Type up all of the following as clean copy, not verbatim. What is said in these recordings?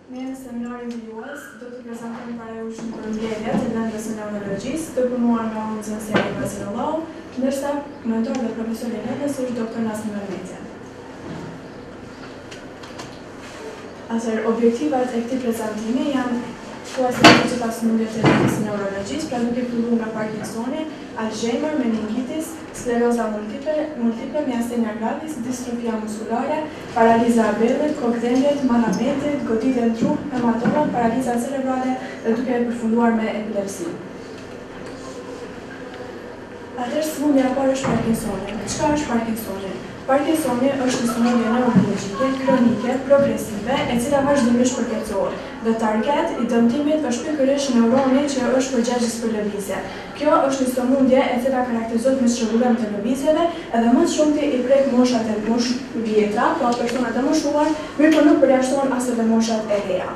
Ne në seminarin vijues do të prezantojmë para jush një përmbledhje të lëndës së neurologjisë, të punuar me unë zënësjeri Vasilovau, ndërsa mentor dhe profesor i lëndës është Dr. Nasmi Mehmetja. Atëherë, objektivat e këtij prezantimi janë thuajse të gjitha sëmundjet e lëndës së neurologjisë, pra duke filluar nga Parkinsoni, Alzheimer, meningitis, skleroza multiple, miastenia gravis, distrofia muskulare, paraliza e bellit, kokdhendjet, malametit, goditje në trup, hematoma, paraliza cerebrale dhe duke përfunduar me epilepsi. Atëherë, sëmundja e parë është Parkinsoni. Çka është Parkinsoni? Parkinsoni është një sëmundje neurologjike, kronike, progresive, e cila vazhdimisht përkeqësohet. Dhe target i dëmtimit është pikërisht neuroni që është përgjegjës për lëvizje. Kjo është një sëmundje e cila karakterizohet me shtrëngullim të lëvizjeve, edhe më shumti i prek moshat e vjetra, pra personat e moshuar, mirë po nuk përjashton as edhe moshat e reja.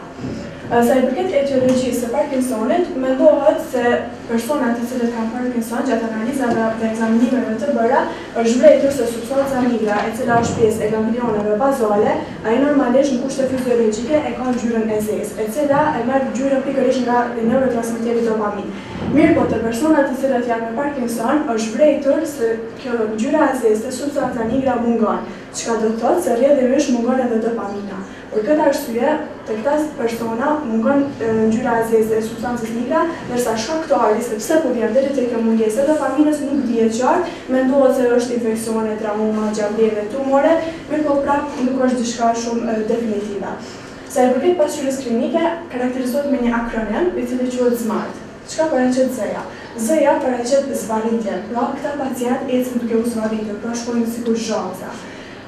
Sa i përket etiologjisë së Parkinsonit, mendohet se personat të cilët kanë Parkinson gjatë analizave dhe ekzaminimeve të bëra është zbretur se substanca nigra, e cila është pjesë e ganglioneve bazale, ai normalisht në kushte fiziologjike e ka ngjyrën e zezë, e cila e merr ngjyrën pikërisht nga neurotransmeteri dopamin. Mirë po të personat të cilët janë me Parkinson është zbretur se kjo ngjyra e zezë të substanca nigra mungon, çka do të thotë se rrjedhimisht mungon edhe dopamina. Për këtë arsye, të këta persona mungon ngjyra e zezë e substancës nigra, ndërsa shkaktari se pse po vjen deri tek kjo mungesë e dopaminës nuk dihet qartë, mendohet se është infeksione, trauma, gjallëve, tumore, mirë po prapë nuk është diçka shumë definitive. Sa i përket pasqyrës klinike, karakterizohet me një akronim i cili quhet SMART. Çka paraqet Z-ja? Z-ja paraqet zvarritjen, pra këta pacient ecën duke u zvarritur, pra shkojnë sikur zhanca.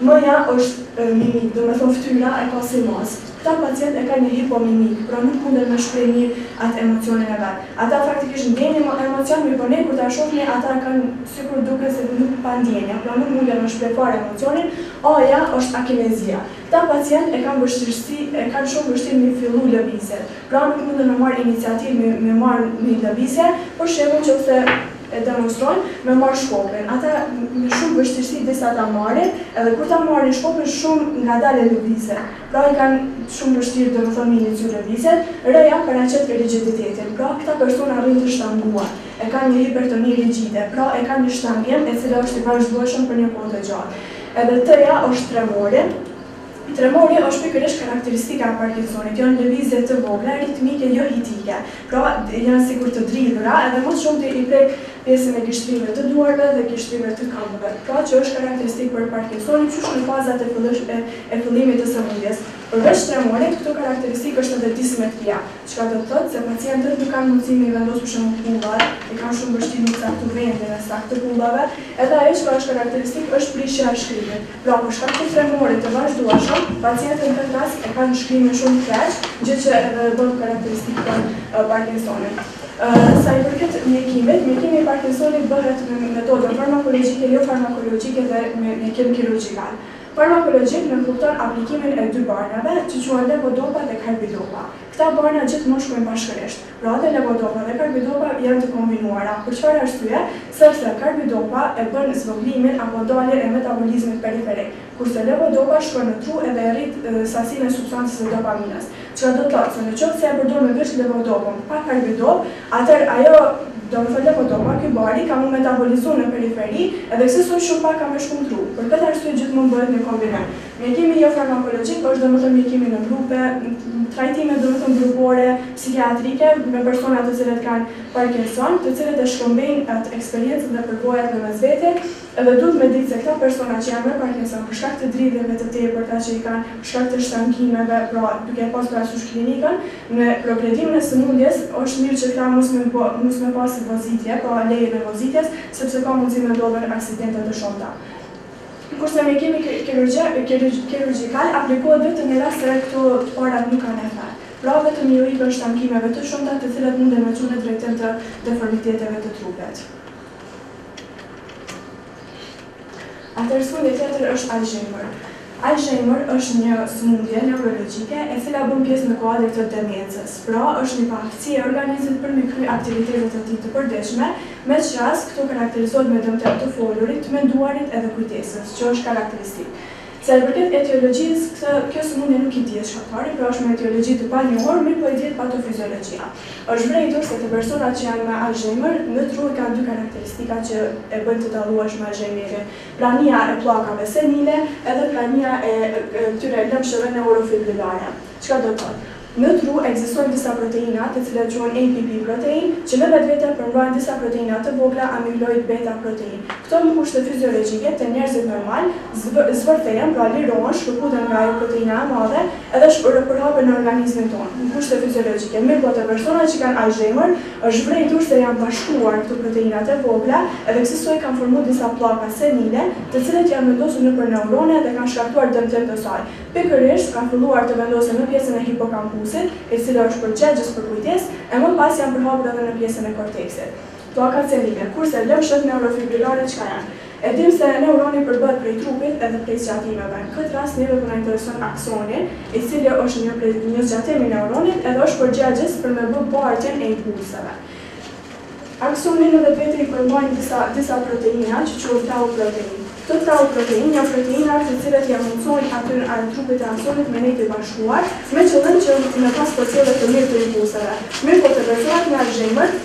M-ja është mimik, do me thonë fytyra e ka si mos. Këta pacient e ka një hipomimik, pra nuk mundën me shpreh mirë atë emocionin e vet. Ata faktikisht ndjejnë emocion, mirë po ne kur ta shohim ata kanë sikur duket se nuk pa ndjenja, pra nuk mundën me shpreh fare emocionin. A-ja është akinezia. Këta pacient e kanë shumë vështirësi me fillu lëvizjet. Pra nuk mundën me marrë iniciativë me marrë një lëvizje, por shembull nëse e demonstrojnë me marrë shkopin. Ata me shumë vështirësi disa ta marrin, edhe kur ta marrin shkopin shumë ngadalë lëvizje. Pra i kanë shumë vështirë domethënë me iniciu lëvizjet, R-ja paraqet rigiditetin. Pra këta persona arrin të shtanguar. E kanë një hipertoni rigjide, pra e kanë një shtangim e cila është i vazhdueshëm për një kohë të gjatë. Edhe T-ja është tremori. Tremori është pikërisht karakteristika e Parkinsonit, janë lëvizje të vogla, ritmike, jo hitike. Pra janë sikur të dridhura, edhe më shumë i prek pjesën e gishtrive të duarve dhe gishtrive të këmbëve. Pra që është karakteristikë për Parkinsonit, qysh në fazat e fillimit të sëmundjes. Përveç tremorit, këto karakteristikë është edhe dismetria, çka do të thotë se pacientët nuk kanë mundësi me vendosur për shembull pullat, i kanë shumë vështirë në saktë vendin e saktë pullave, edhe ajo që është karakteristikë është prishja e shkrimit. Pra për shkak të tremorit të vazhdueshëm, pacientët në këtë rast e kanë shkrimin shumë keq, gjë që edhe bën karakteristikë për Parkinsonin. Sa i përket mjekimit, mjekimi i Parkinsonit bëhet me metodën farmakologjike, jo farmakologjike dhe mjekim kirurgjikal. Farmakologjik në kupton aplikimin e dy barnave që quhen levodopa dhe karbidopa. Këta barna gjithmonë shkojnë bashkërisht. Pra dhe levodopa dhe karbidopa janë të kombinuara. Për çfarë arsye? Sepse karbidopa e bën zvogëlimin apo daljen e metabolizmit periferik, kurse levodopa shkon në tru edhe e rrit sasinë e substancës së dopaminës. Çka do të thotë se nëse e përdor me vetëm levodopën pa karbidop, atëherë ajo do me thënë levodopa, ky bari ka mu metabolizu në periferi, edhe këse sot shumë pak ka me shku në tru. Për këtë arsye gjithmonë bëhet një kombinim. Mjekimi jo farmakologjik është do me thënë mjekimi në grupe, trajtime do me thënë grupore, psikiatrike, me personat të cilët kanë Parkinson, të cilët e shkëmbejnë atë eksperiencën dhe përvojat në mesvete, edhe duhet me ditë se këta persona që janë me Parkinson, për shkak të dridhjeve të tepërta që i kanë, për shkak të shtangimeve, pra duke pas parasysh klinikën, në progredimin e sëmundjes është mirë që këta mos me pas vozitje, pra leje me vozitjes, sepse ka mundësi me ndodhen aksidente të shumta. Kurse mjekimi kirurgjikal aplikohet vetëm në rast se këto të parat nuk kanë efekt. Pra vetëm i rikën shtangimeve të shumta të cilat munden me çunë drejtim të deformiteteve të trupit. Atëherë sëmundja tjetër është Alzheimer. Alzheimer është një sëmundje neurologjike e cila bën pjesë në kuadrin të demencës. Pra është një paaftësi e organizmit për me kryer aktivitetet e tij të përditshme, me qas këto karakterizohet me dëmtim të folurit, të menduarit edhe kujtesës, që është karakteristikë. Sa i përket etiologjisë, kjo sëmundje nuk i dihet shkaktari, pra është me etiologji të panjohur, mirë po i dihet patofiziologjia. Është vërejtur se të personat që janë me Alzheimer në tru kanë dy karakteristika që e bëjnë të dallueshme Alzheimerin. Prania e pllakave senile edhe prania e këtyre lëmshëve neurofibrilare. Çka do të thotë? Në tru ekzistojnë disa proteina, të cilat quhen APP protein, që në vetvete përmbajnë disa proteina të vogla amyloid beta protein. Këto në kushte fiziologjike të njerëzit normal zvërtehen, pra lirohen, shkëputen nga ajo proteina e madhe, edhe përhapen në organizmin tonë, në kushte fiziologjike. Mirë po të personat që kanë Alzheimer, është vërejtur se janë bashkuar këto proteinat e vogla, edhe kësaj kanë formuar disa pllaka senile, të cilat janë vendosur nëpër neurone dhe kanë shkaktuar dëmtim të saj. Pikërisht kanë filluar të vendosen në pjesën e hipokampusit, e cila është përgjegjës për kujtesë, e më pas janë përhapur edhe në pjesën e korteksit. Pllaka senile, kurse lëmshët neurofibrilare çka janë? E dim se neuroni përbëhet prej trupit edhe prej zgjatimeve. Në këtë rast neve po na intereson aksoni, i cili është një zgjatim i neuronit edhe është përgjegjës për me bërë bartjen e impulseve. Aksoni në vetvete i përmbajnë disa proteina që quhen tau protein. Këto tau protein janë proteina të cilat ja mundsojnë aty trupit e aksonit me nejtë të bashkuar, me qëllim që me pas procese të mirë të impulseve. Mirë po të personat me Alzheimer,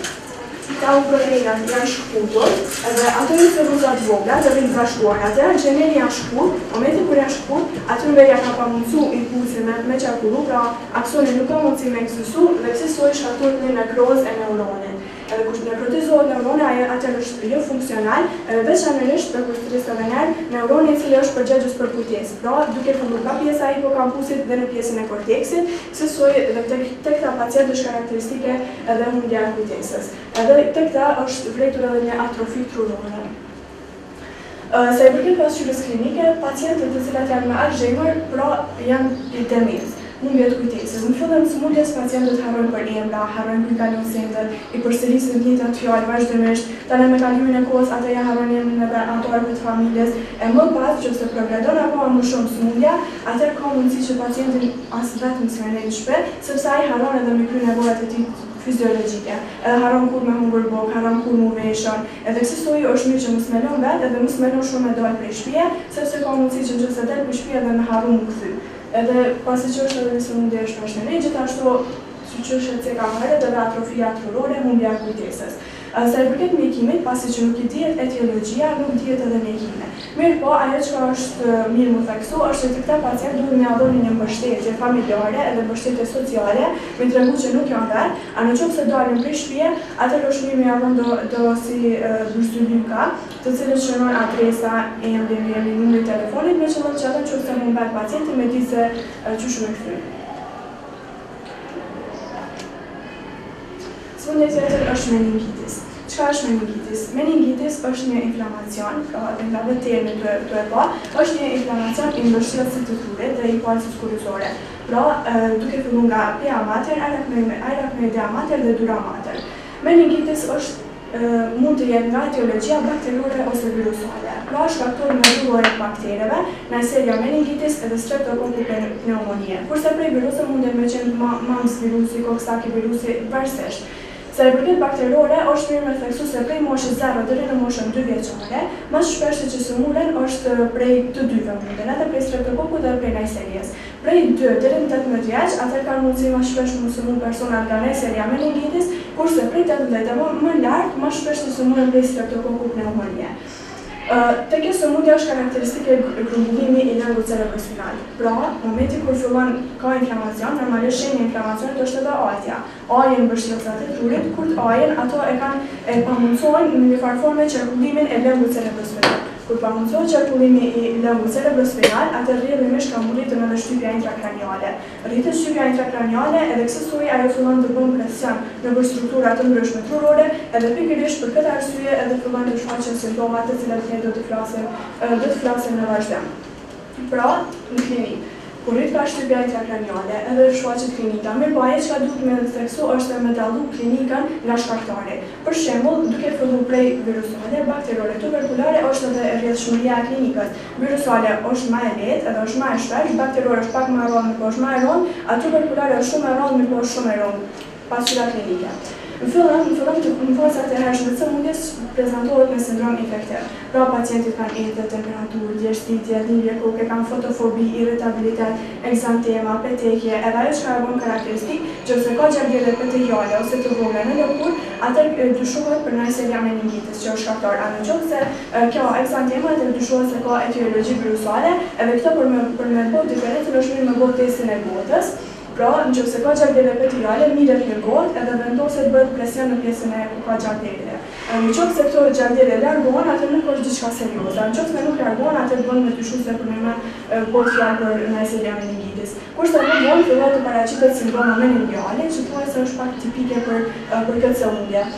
tau proteinat janë shkputur, edhe ato janë cellulat vogla të rinë bashkuar. Atëherë gjeneri janë shkput, momenti kur janë shkput, aty mberja ka pa mundsu impulsi me qarkullu, pra aksoni nuk ka mundësi me ekzistu dhe kësaj shkakton një nekrozë e neuronit. Edhe kur nekrotizohet neuroni, atëherë është jo funksional, veçanërisht për kushtetërisë e neuroni i cili është përgjegjës për kujtesë. Pra, duke filluar nga pjesa e hipokampusit dhe në pjesën e korteksit, kësaj edhe tek këta pacientë është karakteristike edhe humbja e kujtesës. Edhe tek këta është vërejtur edhe një atrofi trurore. Sa i përket pasqyrës klinike, pacientët të cilat janë me Alzheimer, pra janë i demenc. Humbje të kujtesës. Në fillim të sëmundjes pacientët harrojnë për emra, harrojnë kujt kanë sentër, i përsërisin të njëjtat fjalë vazhdimisht, tani me kalimin e kohës ata ja harrojnë emrin e anëtarëve të familjes, e më pas nëse progredon apo më shumë sëmundja, atëherë ka mundësi që pacienti as vetëm të merret në shtëpi, sepse ai harron edhe me kry nevojat e tij fiziologjike. Edhe harron kur me humbur bukë, harron kur mu veshon, edhe kësaj është mirë që mos melon vetë edhe mos melon shumë me dalë prej shtëpie, sepse ka mundësi që nëse del prej shtëpie edhe me harru më kthy. Edhe pasi që është edhe një sëmundje është vazhdimore, gjithashtu siç është ceka herët edhe atrofia trurore, humbja e kujtesës. Sa i përket mjekimit, pasi që nuk i dihet etiologjia, nuk dihet edhe mjekimi. Mirë po, ajo që është mirë më theksu, është që këta pacientë duhet me adhoni një mbështetje familjare edhe mbështetje sociale, me tregu që nuk janë vetë, a në qoftë se dalin prej shtëpie, atëherë është mirë me adhon do si bursylika, të cilët shënojnë adresa, emrin, numrin e telefonit, me qëllim që ato nëse humbet pacienti me di se çu shumë kthy. Sëmundja tjetër është meningitis. Çka është meningitis? Meningitis është një inflamacion, nga vetë termi të e pa, është një inflamacion i mbështetjes së trurit dhe i palës kurrizore. Pra, duke filluar nga pia mater, arachnoidea mater dhe dura mater. Meningitis është mund të jetë nga etiologjia bakteriore ose virusale. Pra shkaktohet nga rrugë e baktereve, Neisseria meningitis edhe Streptococcus pneumoniae. Kurse prej viruseve mund të qenë mumps virusi, Coxsackie virusi, varësisht. Sa i përket bakteriore, është mirë me theksu se prej moshës 0 deri në moshën 2 vjeçare, më shpesh që sëmurën është prej të dyve mundën, edhe prej Streptococcus dhe prej Neisserias. Prej 2 deri në 18 vjeç, atë kanë mundësi më shpesh të sëmurën personat nga Neisseria meningitis, kurse prej 18 dhe më lart, më shpesh të sëmurën prej Streptococcus pneumoniae. Te kjo sëmundje është karakteristike grumbullimi i lëngut cerebrospinal. Pra, në momenti kur fillon ka inflamacion, normalisht shenja e inflamacionit është edhe ajtja. Ajën mbështetësat e trurit, kur ajën ato e pamundsojnë në një farë forme qarkullimin e lëngut cerebrospinal. Kur pamundsojnë qarkullimi i lëngut cerebrospinal, atë rrjedhimisht ka rritën edhe shtypja intrakraniale. Rritet shtypja intrakraniale edhe kësaj ajo fillon të bën presion nëpër struktura të ndryshme trurore, edhe pikërisht për këtë arsye edhe fillon të shfaqen simptoma të cilat ne do të flasim në vazhdim. Pra, në klinikë, kur rrit ka shtypja intrakraniale edhe shfaqet klinika, mirë po ajo çka duhet me theksu është me dallu klinikën nga shkaktari. Për shembull, duke filluar prej virusale, bakteriore, tuberkulare është edhe rrjedhshmëria e klinikës. Virusale është më e lehtë edhe është më e shpesh, bakteriore është pak më e rrallë, mirë po është më e rrallë, a tuberkulare është shumë e rrallë, mirë po është shumë e rrallë pasqyra klinike. Në fillim në faza të hershme të sëmundjes prezantohet me sindrom infektiv. Pra pacientit kanë ete, temperaturë, djersitje, lidhje koke, kanë fotofobi, irritabilitet, egzantema, petekje, edhe ajo çka e bën karakteristik, nëse ka gjardhje petekiale ose të vogla në lëkurë, atë dyshohet për neisseria meningitis, që është shkaktar. A nëse kjo egzantema të dyshohet se ka etiologji virusale, edhe këtë për me bëu diferencën është mirë me bëu testin e gotës. Pra, nëse ka gjardhje petekiale, mirët në gotë edhe vendoset bëhet presion në pjesën e ku ka gjardhje. Nëse këto gjardhje largohen, atë nuk është diçka serioze. Nëse nuk largohen, atë bën me dyshues se për me bëhet fjalë për neisseria meningitis. Kurse në vonë fillohet të paraqitet sindroma meningiale, që thuhet se është pak tipike për këtë sëmundje.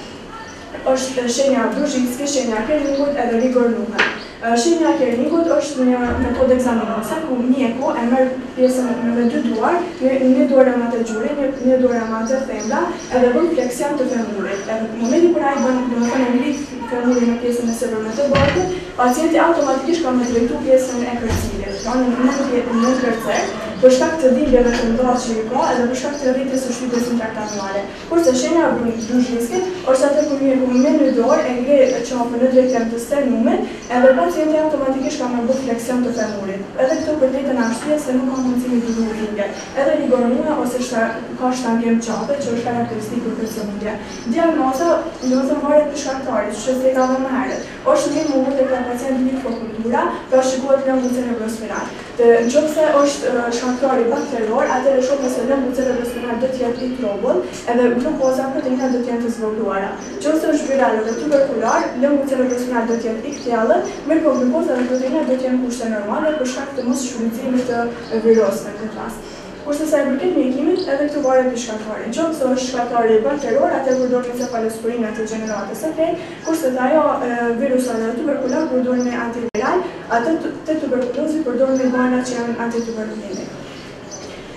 Është shenja Bruzhinski, shenja Kernikut edhe Rigor Nuhen. Shenja Kernikut është një metodë ekzaminuese ku mjeku e merr pjesën me dy duar, një dorë me atë gjuri, një dorë me atë thembla, edhe bën fleksion të femurit. Edhe në momentin kur ai bën, domethënë ngrit femurin në pjesën e sipërme të barkut, pacienti automatikisht ka me drejtu pjesën e kërcilit, pra në kërcer, për shkak të dhimbjeve të mëdha që i ka edhe për shkak të rritjes së shtypjes intrakranuale. Kurse shenja Bruzhinski është atë kur mjeku me një dorë e ngre qafën në drejtim të sternumit, edhe pacienti automatikisht ka me bërë fleksion të femurit. Edhe këto për drejtën arsye se nuk ka mundësi me dëgju dhimbje. Edhe Rigor Nuhen ose ka shtangim qafe, që është karakteristik për këtë sëmundje. Diagnoza varet për shkaktarit, që se ka dhe më herët. Është mirë më tek pacienti mikrokultura, pra shikohet lëngu cerebrospinal. Nëse është shkaktari bakterior, atëherë shohim se lëngu cerebrospinal do të jetë i trombull, edhe glukoza proteina do të jenë të zvogluara. Nëse është viral dhe tuberkular, lëngu cerebrospinal do të jetë i kthjellët, mirë glukoza dhe proteina do të jenë kushte normale për shkak të mos shfrytëzimit të virusëve në këtë rast. Kurse sa e përket mjekimit, edhe këtu varet për shkaktari. Nëse është shkaktari bakterior, atë përdorin cefalosporina të gjeneratës së krejt, kurse ajo virusale dhe tuberkular përdorin antiviral, atë të tuberkulozi përdorin bana që janë antituberkulini.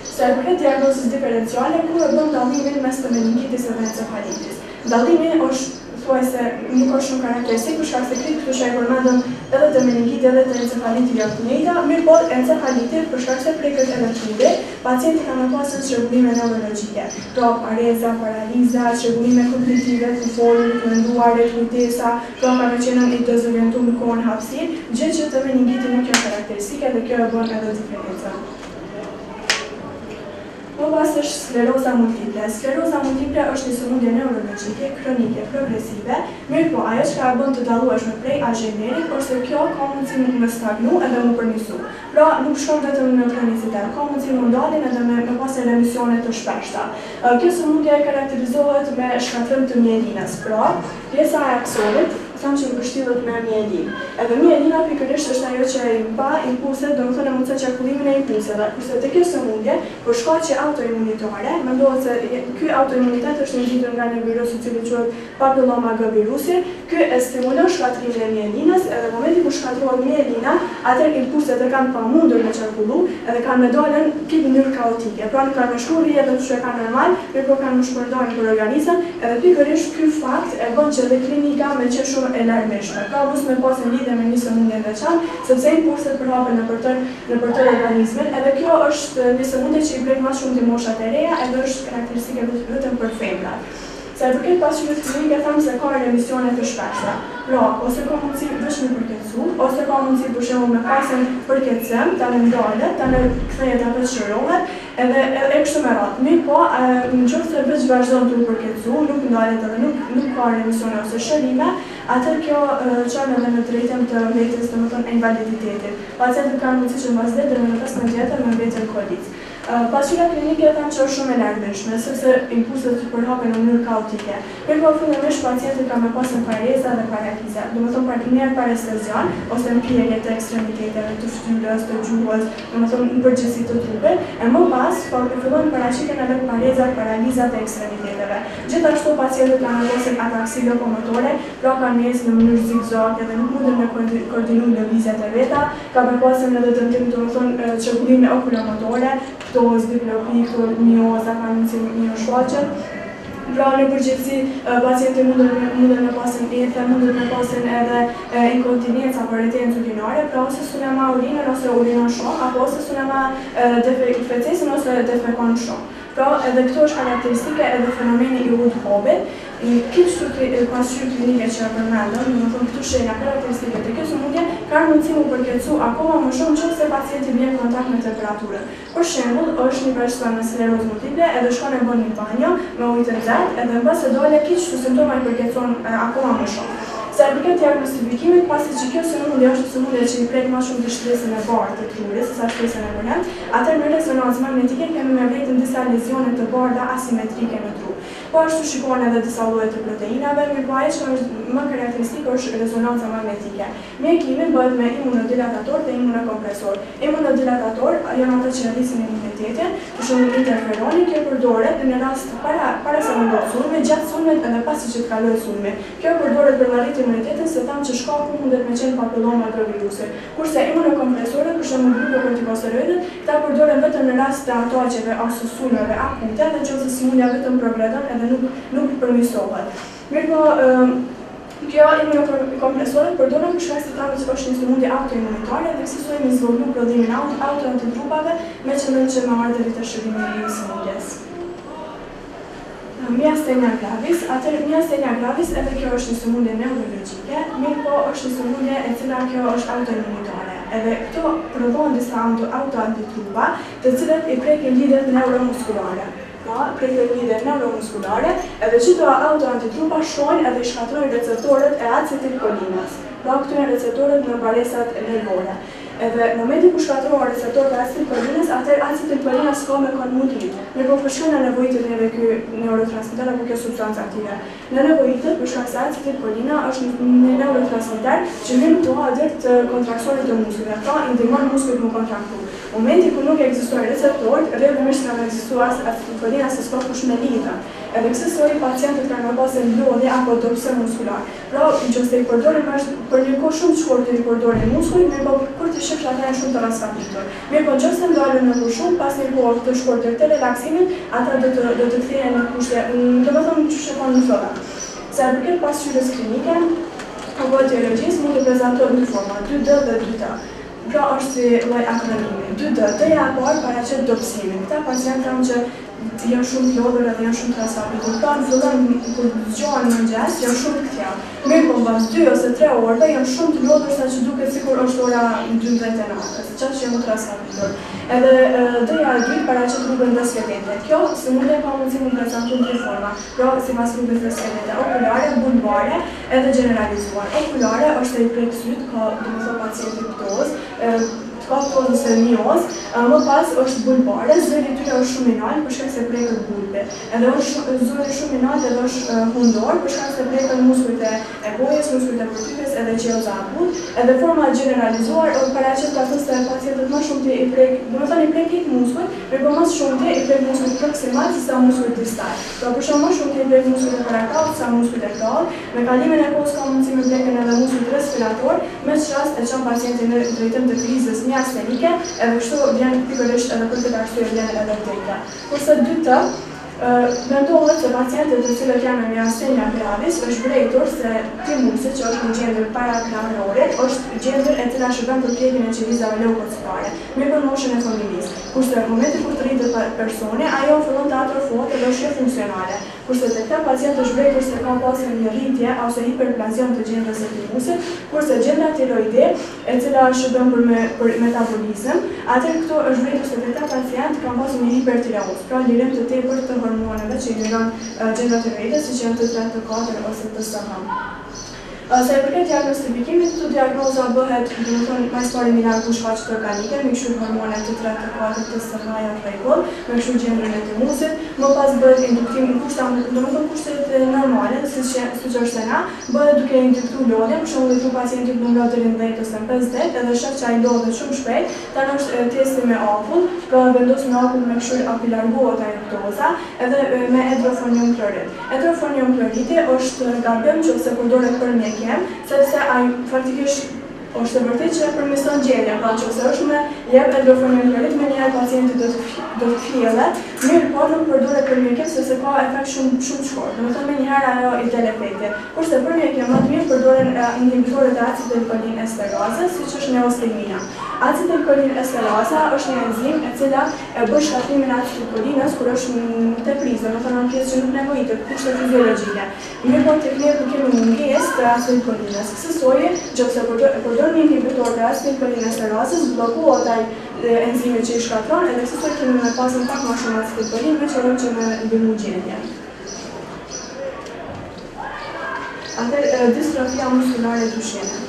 Sa e përket diagnozës diferenciale, ku e bën dallimin mes të meningitis dhe encefalitis. Dallimi është thuajse nuk është shumë karakteristik për shkak se këtu që e përmendëm edhe të meningiti edhe të encefaliti janë të njëjta, mirë po encefaliti për shkak se preket edhe tubi, pacienti ka me pasur çrregullime neurologjike, pra pareza, paraliza, çrregullime kognitive, kuforit, menduarit, kujtesa, pra ka me qenë i dezorientuar në kohën hapësirë, gjë që të meningiti nuk janë karakteristike dhe kjo e bën edhe diferencën. Më pas është skleroza multiple. Skleroza multiple është një sëmundje neurologjike, kronike, progresive, mirë po ajo që ka bën të dallueshme prej Alzheimerit, ose kjo ka mundësi me stagnu edhe me përmirësu. Pra nuk shkon vetëm në kronicitet, ka mundësi me ndalin edhe me pas remisione të shpeshta. Kjo sëmundje karakterizohet me shkatrim të mielinës, pra pjesa e aksonit thamë që mbështillet me mielin. Edhe mielina pikërisht është ajo që i mba impulset, domethënë mundëson qarkullimin e impulseve. Kurse te kjo sëmundje, për shkaqe autoimunitare, mendohet se ky autoimunitet është ngjitur nga një virus i cili quhet papilloma G virusi. Ky e stimulon shkatrimin e mielinës, edhe në momentin kur shkatrohet mielina, atëherë impulset e kanë pamundur me qarkullu, edhe kanë me dalën në mënyrë kaotike. Pra nuk kanë me shku rrjetet që kanë normal, mirë po kanë më shpërndarë për organizëm, edhe pikërisht ky fakt e bën që dhe klinika me qenë shumë e larmishme. Pra mos me pasën lidhje me një sëmundje të veçantë, sepse impulset përhapen në për organizmin, edhe kjo është një sëmundje që i blen më shumë te moshat e reja, edhe është karakteristike vetëm për femrat. Sa e përket pasqyrës klinike, thamë se ka remisione të shpeshta. Pra, ose ka mundësi vetëm me përkecu, ose ka mundësi për shembull me pasën përkecim, ta në ndalet, ta në kthehet apo shërohet, edhe kështu me radhë. Mirë po, nëse veç vazhdon të përkecu, nuk ndalet edhe nuk ka remisione ose shërime, atëherë kjo çon edhe në drejtim të mbetjes, domethënë invaliditetit. Pacientët kanë mundësi që mbas ditës në 15 vjetë me mbetje alkoolik. Pasqyra klinike thamë që është shumë e larmishme, sepse impulset të përhapen në mënyrë kaotike. Mirë po fillimisht pacientët kanë me pasur pareza dhe paraliza, domethënë një parestezion ose mpjerje të ekstremiteteve, të fytyrës, të gjuhës, domethënë në përgjithësi të trupit, e më pas fillojnë paraqiten edhe parezat, paralizat e ekstremiteteve. Gjithashtu pacientët kanë pasur ataksi lokomotore, pra kanë nesë në mënyrë zigzag edhe nuk mundën me koordinu lëvizjet e veta, ka me pasur edhe dëmtim domethënë çrregullime okulomotore, ptoz, diplopi, mioza, kanë mundësi një shfaqen. Pra në përgjithësi pacienti mundën me pasën ethe, mundën me pasën edhe inkontinencë apo retencë urinare, pra ose sulema urinën ose urinon shumë, apo ose sulema fecesin ose defekon shumë. Pra edhe këto është karakteristike edhe fenomeni i Wood-Hobbit. pasqyrë klinike që përmendëm, domethënë këtu shenja karakteristike të kësaj sëmundje kanë mundësi mu përkeqësu akoma më shumë nëse pacienti vjen në kontakt me temperaturën. Për shembull, është një persona me sklerozë multiple edhe shkon e bën një banjo me ujë të nxehtë edhe mbas e dole kiç simptoma i përkeqëson akoma më shumë. Sa i përket diagnostikimit, pasi që kjo sëmundje është sëmundje që i prek më shumë të shtresën e bardhë të trurit, sesa shtresën e përhem, atëherë në rezonancë magnetike kemi me vletën disa lezione të bardha asimetrike në tru. Po ashtu shikohen edhe disa lloje të proteinave, mirëpo ajo që është më karakteristike është rezonanca magnetike. Mjekimi bëhet me imunodilatator dhe imunokompresor. Imunodilatator janë ata që rrisin imunitetin, për shembull interferoni, kjo përdoret në rast para se ndodhë sulmi, gjatë sulmit edhe pasi që të kalojë sulmi. Kjo përdoret për arritje imunitetin se thamë që shkaku mundet me qenë papilloma gravidusit. Kurse imunokompresorët, për shembull glukokortikosteroidët, këta përdoren vetëm në rast të atoqeve ose sulmeve akute dhe nëse sëmundja vetëm progredon edhe nuk përmirësohet. Mirëpo kjo imunokompresorët përdoren për shkak se thamë që është një sëmundje autoimunitare dhe kësaj me zgjodhur prodhimin autoantitrupave me qëllim që me ardhërit të shërimit të sëmundjes. Miastenia gravis, miastenia gravis edhe kjo është një sëmundje neurologjike, mirëpo është një sëmundje e cila kjo është autoimunitare. Edhe këto prodhojnë disa autoantitrupa, të cilat i prekin lidhjet neuromuskulare. Pra, prekin lidhjet neuromuskulare, edhe çdo autoantitrupa shkojnë edhe shkatrojnë receptorët e acetilkolinas. Pra, këto janë receptorët në baresat nervore. Edhe në momentin ku shkatrohen receptorët e acetilkolinës, atëherë acetilkolina s'ka me kon mund të lidh. Mirëpo për shkak të nevojitet neve ky neurotransmeter apo kjo substancë aktive. Në nevojitet për shkak se acetilkolina është një neurotransmeter që vjen përder të kontraksionit të muskujve, pra i ndihmon muskujt të kontraktu. Në momentin kur nuk ekzistojnë receptorët, rrjedhimisht ka ekzistuar acetilkolina se s'ka kush me lidhë. Edhe kësaj pacientët kanë pasur lodhje apo dopse muskular. Pra, nëse i përdorin për një kohë shumë të shkurtër i përdorin muskujt, mirëpo kur të shifsh ata janë shumë të raskapitur. Mirëpo nëse ndalen në shumë pas një kohë të shkurtër të relaksimit, ata do të kthehen në kushte, domethënë që shkon në fillim. Sa i përket pasqyrës klinike, apo etiologjisë mund të prezantohet në forma 2D dhe 2T. Pra është si lloj akronimi. 2D, D-ja e parë paraqet dopsimin. Këta pacientë kanë që janë shumë të lodhur edhe janë shumë të raskapitur. Pra në fillim kur zgjohen në mëngjes janë shumë të këqija. Mirëpo mbas 2 ose 3 orëve janë shumë të lodhur sa që duket sikur është ora 12 e natës, çfarë që janë të raskapitur. Edhe D-ja e dytë paraqet rrugën e skeletit. Kjo sëmundje ka mundësi të prezantojë në dy forma. Pra sipas rrugës së skeletit, okulare, bulbare edhe generalizuar. Okulare është e prek syt, ka domethënë pacienti ptoz, ka ptoz ose mioz, më pas është bulbare, zëri i tyre është shumë i lartë për shkak se preket bulbi. Edhe është zëri shumë i lartë edhe është hundor për shkak se preket muskujt e gojës, muskujt e përtypjes edhe qelza akut. Edhe forma generalizuar paraqet atë se pacientët më shumë i prek, domethënë i prek këtë muskujt, por më shumë i prek muskujt proksimal sesa muskujt distal. Pra për shkak më shumë i prek muskujt e parakalt sesa muskujt e krahut, me kalimin e kohës ka mundësi me prekën edhe muskujt respirator, me çast e çon pacientin në drejtim të krizës miastenike, edhe kështu vjen pikërisht edhe për këtë arsye vjen edhe vdekja. Kurse 2T mendohet se pacientët të cilët janë me miastenia gravis është vërejtur se timusi që është një gjendër parakrahore është gjendër e cila shërben për pjekjen e qelizave leukocitare, me për moshën e familjisë. Kurse në momentin kur të rritet personi, ajo fillon të atrofohet dhe është funksionale. Kurse te këta pacientë është vërejtur se ka pasur një rritje ose hiperplazion të gjendrës së timusit, kurse gjendra tiroide, e cila shërben për metabolizëm, atëherë këto është vërejtur se këta pacientë kanë pasur një hipertireoz, pra lirim të tepërt të hormoneve që i liron gjendra tiroide, siç janë T3, T4 ose TSH. Sa i përket diagnostikimit, këtu diagnoza bëhet, domethënë më së pari mirë shfaqjet organike, me kështu hormone T3, T4, TSH janë rregull, me kështu gjendrën e timusit, më pas bëhet induktim në kushtet normale, siç është sena, bëhet duke induktuar lodhjen, për shembull këtu pacienti në grad deri në 10 ose 50, edhe shef që ai lodhet shumë shpejt, tani është testi me akull, pra vendos me akull me kështu apo largohet ai luktoza, edhe me edrofonium klorid. Edrofonium kloridi është gabim nëse përdoret për mjekim, sepse ai faktikisht Është e vërtetë që përmirëson gjendjen, pra nëse është me jep endorfinoid me njëherë pacienti do të fjellet, mirë po nuk përdoret për mjekim sepse ka efekt shumë të shkurt. Domethënë me njëherë ajo i del efekti. Kurse për mjekim më të mirë përdoren inhibitorët e acetilkolin esterase, siç është neostigmina. Acetilkolin esterasa është një enzim e cila e bën shkatlimin e acetilkolinës kur është te prizë, domethënë në pjesë që nuk nevojitet kushte fiziologjike. Mirë po tek ne kur kemi mungesë të acetilkolinës, kësaj nëse përdor një inhibitor të acetilkolin esterasës, bllokohet ai enzimi që i shkatron, edhe kësaj kemi me pasën pak më shumë acetilkolin me qëllim që me ndihmu gjendjen. Atëherë distrofia muskulare dyshime.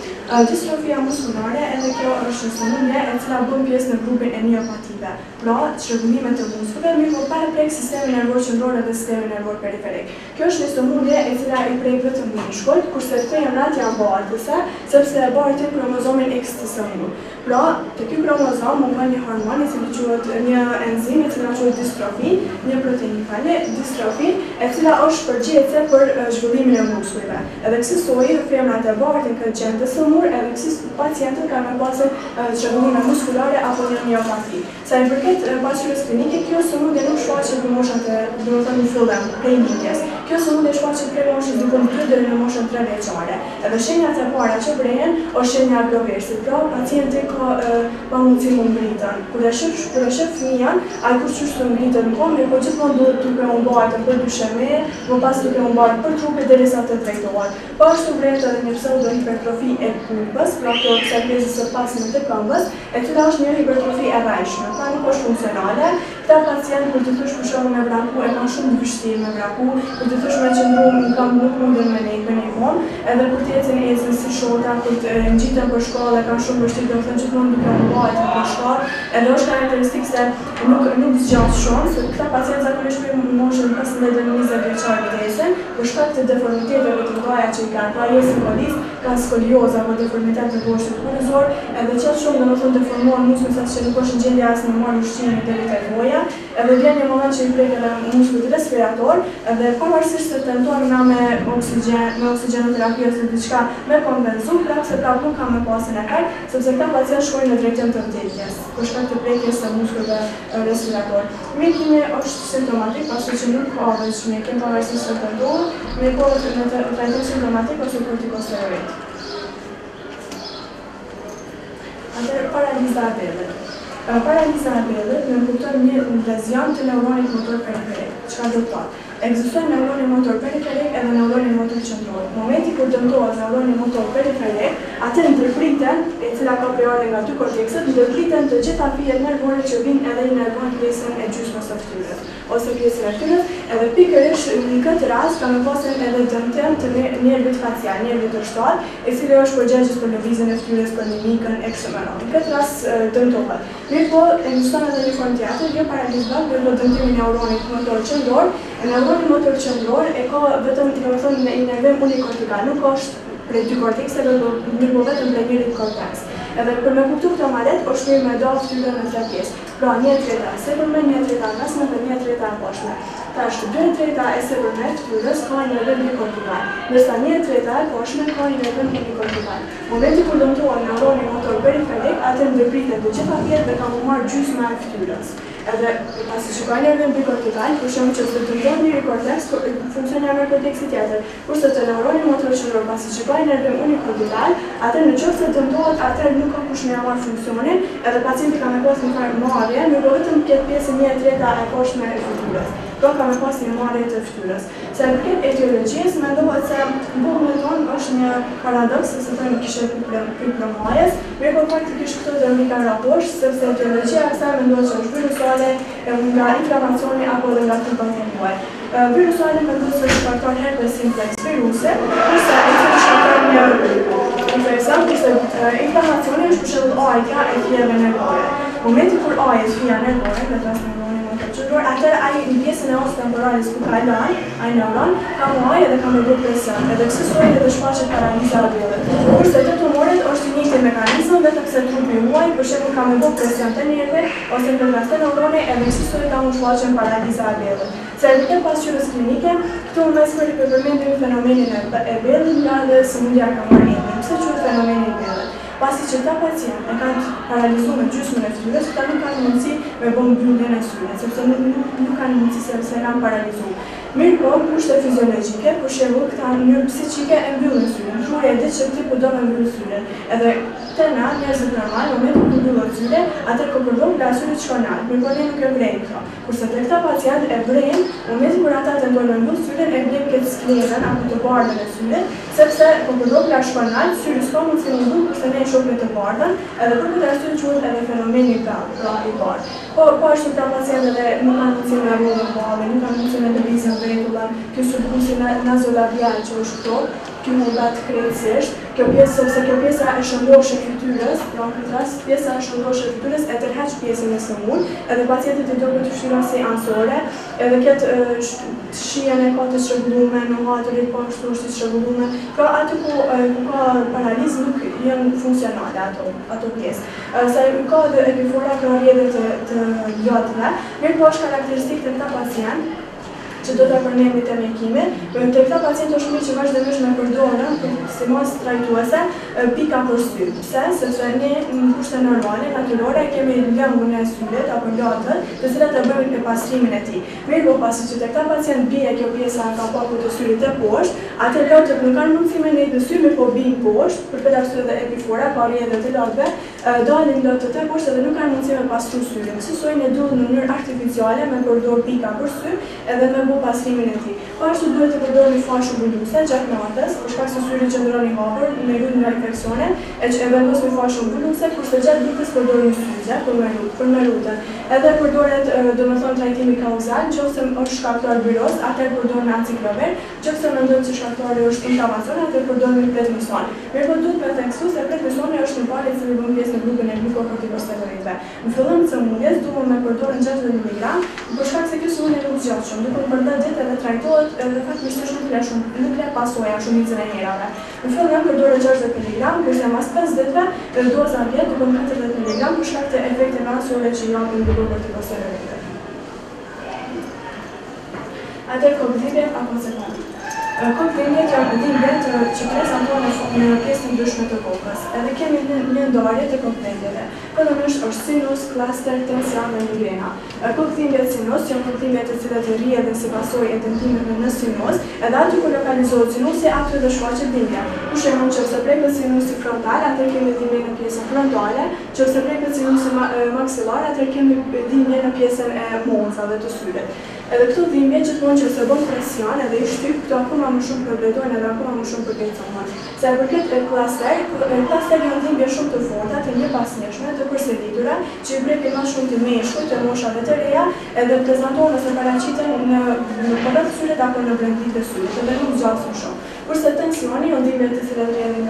Distrofia muskulare edhe kjo është një sëmundje e cila bën pjesë në grupin e miopative, pra çrregullimet e muskulave, mirë po pa e prek sistemin nervor qendror dhe sistemin nervor periferik. Kjo është një sëmundje e cila i prek vetëm mushkujt, kurse femrat janë bartëse, sepse e bartin kromozomin X të sëmundit. Pra, te ky kromozom mungon një hormon i cili quhet një enzim i cili quhet distrofin, një proteinë fale, distrofin, e cila është përgjegjëse për zhvillimin e muskujve. Edhe kësaj femrat e bartin këtë gjë të sëmur, edhe kësaj pacientët kanë pasur çrregullime muskulare apo një miopati. Sa i përket pasqyrës klinike, kjo sëmundje nuk shfaqet në moshën domethënë në fillim, prej nikjes. Kjo sëmundje shfaqet prej moshës diku 2 deri në moshën 3 vjeçare. Edhe shenjat e para që brehen është shenja groversit, pra pacienti ka pamundësi më ngritën. Kur e shef fëmijën, ai kur çështë të ngritet në kohë, po gjithmonë duhet të humbajë për dysheme, më pas të humbajë për trupin derisa të drejtohet. Po ashtu vret edhe një pseudohipertrofi e pumpës, pra kjo pjesës së pasme të këmbës, e cila është një hipertrofi e rrajshme, pra nuk është funksionale. Këta pacientë kur të thosh për shkak me vraku e kanë shumë të vështirë me vraku, kur të thosh me qendru në këmbë nuk munden me një vonë, edhe kur të ecën si shota, kur të ngjiten për shkallë kanë shumë vështirë, domethënë gjithmonë duke u mbajtur për shkallë, edhe është karakteristikë se nuk zgjas shumë, se këta pacientë zakonisht në moshën 15-20 vjeçare vdesin për shkak të deformiteteve të mëdha që i kanë, pra jo sikolis, kanë skoliozë apo deformitet të boshit kurrizor, edhe çfarë shumë domethënë deformohen muskujt që nuk është në gjendje as në marrë ushqimin deri tek goja, edhe vjen një moment që i prek edhe muskujt respirator, edhe pavarësisht se tentojmë na me oksigjenoterapi ose diçka me kompenzu, prapse prapë nuk ka me pasën e kaq, sepse këta pacientë shkojnë në drejtim të vdekjes, për shkak të prekjes së muskujve respirator. Mjekimi është simptomatik, pasi që nuk ka veç mjekim pavarësisht se tentohet, mjekohet në trajtim simptomatik ose kortikosteroid. Atëherë paraliza e bellit. Paraliza e bellit nënkupton një lezion të neuronit motor periferik. Çfarë do të thotë? Ekziston neuroni motor periferik edhe neuroni motor qendror. Në momentin kur dëmtohet neuroni motor periferik, atë ndërpriten, e cila ka përardhje nga dy kortekset, ndërpriten të gjitha fijet nervore që vijnë edhe i nervojnë pjesën e gjysmës së fytyrës ose pjesën e fytyrës, edhe pikërisht në këtë rast kanë pasur edhe dëmtim të nervit facial, nervit dështor, i cili është përgjegjës për lëvizjen e fytyrës, për mimikën e kështu me radhë. Në këtë rast dëmtohet. Mirë po, ekziston edhe një formë tjetër, jo paralizat, por dëmtimi i neuronit motor qendror. Neuroni motor qendror e ka vetëm domethënë një nervim unikortikal, nuk është prej dy kortekseve, por vetëm prej njërit korteks. Edhe për me kuptu këtë malet, është mirë me do fytyrën në 3 pjesë. Pra, 1/3 e sipërme, 1/3 e mesme dhe 1/3 e poshtme. Tash 2/3 e sipërme të fytyrës ka një nervim unikortikal, ndërsa 1/3 e poshtme ka një nervim unikortikal. Momenti kur dëmtohet neuroni motor periferik, atë ndërpritet të gjitha fijet dhe ka më marrë gjysma e fytyrës. Edhe pasi që ka nervin bikortikal, për shembull që të dëmton një korteks, funksionon nga korteksi tjetër. Kurse te neuroni motor qendror, pasi që ka nervin unikortikal, atë nëse dëmtohet, atë nuk ka kush më marr funksionin, edhe pacienti ka më pas një farë marrje, nuk vetëm këtë pjesën 1/3 e poshtme e fytyrës. Pra ka më pas një marrje të fytyrës. Se në përket etiologjisë, mendohet se bullën tonë është një paradoks, se thonë kishte problem, mirë po faktikisht këto do mi kanë raport, sepse etiologjia e kësaj mendohet se është virusale, nga inflamacioni apo edhe nga tuberkuloza. Virusale mendohet se është faktor herpes simplex viruse, kurse ai shkakton një infeksion, kurse inflamacioni është për shembull ajka e fijave nervore. Momenti kur ajet fija nervore, këtë rast neuroni motor qendror, atëherë ai në pjesën e os temporalis ku ka lënë, ai neuron ka muaj dhe ka më bërë presion, edhe kësaj edhe shfaqet paraliza e bellit. Kurse te tumoret është një njëjtë mekanizëm, vetëm se trupi muaj, për shembull ka më bërë presion te nervi ose te neuroni, edhe kësaj ka më shfaqen paraliza e bellit. Se në pasqyrës klinike, këtu në mes përmendim fenomenin e bellit nga dhe sëmundja ka marrë emrin. Pse quhet fenomeni i bellit? Pasi që ta pacient e kanë paralizuar me gjysmën e fytyrës, këta nuk kanë mundësi me bën mbylljen e syve, sepse nuk kanë mundësi sepse kanë paralizuar. Mirë po, kushte fiziologjike, për shembull, këta në mënyrë psiqike e mbyllin syrin. Shurja e ditë që ti po do me mbyll syrin. Edhe te na, njerëzit normal, në momentin kur mbyllin syrin, atëherë kur përdor syrit shkon lart. Mirë po ne nuk e vrejmë këto. Kurse te këta pacient e vrejmë, në momentin kur ata tentojnë me mbyll syrin, e blejmë këtë sklerën apo të bardhën e syrit, sepse kur përdor shkon lart, syri s'ka mundësi me mbyll, kurse ne e shohim të bardhën, edhe për këtë arsye quhet edhe fenomeni i bardhë. Po ashtu këta pacientëve nuk kanë mundësi me rrugë ballë, nuk kanë mundësi me lëvizje vetullar, kjo subdusi nazolabial që është këto, kjo mundat krejtësisht, sepse kjo pjesa e shëndosh e fytyrës, pra në këtë rast pjesa e shëndosh e fytyrës e tërheq pjesën e sëmur, edhe pacientit i do këtë fshira si ansore, edhe këtë shijen e ka të shregullume, në hatërit po ashtu është të shregullume, pra aty ku ka paralizë nuk janë funksionale ato pjesë. Se ka dhe epifora krarje të gjatëve, mirë po është karakteristik të këta pacient, që do të përmendni te mjekimi, të këta pacientë është mirë që vazhdimisht me përdorën si mos trajtuese pika për sy. Pse? Sepse ne në kushte normale, natyrore, kemi lëngun e syrit apo latët, të cilat e bëjnë e pastrimin e tij. Mirë po pasi që te këta pacientë bie kjo pjesa e kapakut të syrit e poshtë, atë latët nuk kanë mundësi me nejtë në sy, mirë po bijnë poshtë, për këtë arsye edhe epifora, parje edhe të latëve, dalin latët e poshtë dhe nuk kanë mundësi me pastru syrin. Kësaj ne duhet në mënyrë artificiale me përdor pika për sy edhe me pastrimin e tij. Po ashtu duhet të përdorni fashë mbuluese gjatë natës, për shkak se syri qëndron i hapur, me lut nga infeksione, e vendosni fashë mbuluese, kurse gjatë ditës përdorni syze për me lutën. Edhe përdoret, domethënë trajtimi kauzal, nëse është shkaktar viroz, atëherë përdorni aciklovir, nëse mendojmë se shkaktari është inflamacion, atëherë përdorni prednison. Mirë po duhet të theksu se prednisoni është një palë e cili bën pjesë në grupin e glikokortikosteroidëve. Në fillim të sëmundjes duhet me përdorën 60 mg, për shkak se kjo sëmundje nuk zgjat shumë, duhet për 10 ditë edhe trajtohet edhe fatmirësisht nuk le pasoja shumicën e herave. Në fillim përdoret 60 mg, kurse mas 5 ditëve doza vjet duhet 40 mg për shkak të efekteve anësore që japin glikokortikosteroidët. Atëherë kokëdhimbje apo sekond. Kokëdhimbjet janë dhimbjet që prezentojnë në pjesën ndryshme të kokës. Edhe kemi një ndarje të kokëdhimbjeve. Përdomisht është sinus, klaster, tension dhe migrena. Kokëdhimbjet sinus janë kokëdhimbjet të cilat rrjedhin si pasojë e tentimeve në sinus, edhe aty ku lokalizohet sinusi, aty dhe shfaqet dhimbja. Për shembull, nëse preket sinusi frontal, atë kemi dhimbje në pjesën frontale, nëse preket sinusi maksillar, atë kemi dhimbje në pjesën e moncave të syrit. Edhe këto dhimbje gjithmonë që se bën presion edhe i shtyp, këto akoma më shumë përvletojnë edhe akoma më shumë përkeqësohen. Se përket klaster janë dhimbje shumë të forta, të njëpasnjëshme, të përsëritura, që i prekin më shumë të meshkujt, të moshave të reja, edhe prezantohen ose paraqiten në përreth syrit apo në brendit të syrit, edhe nuk zgjasin shumë. Kurse tensioni janë dhimbje të cilat rrjedhin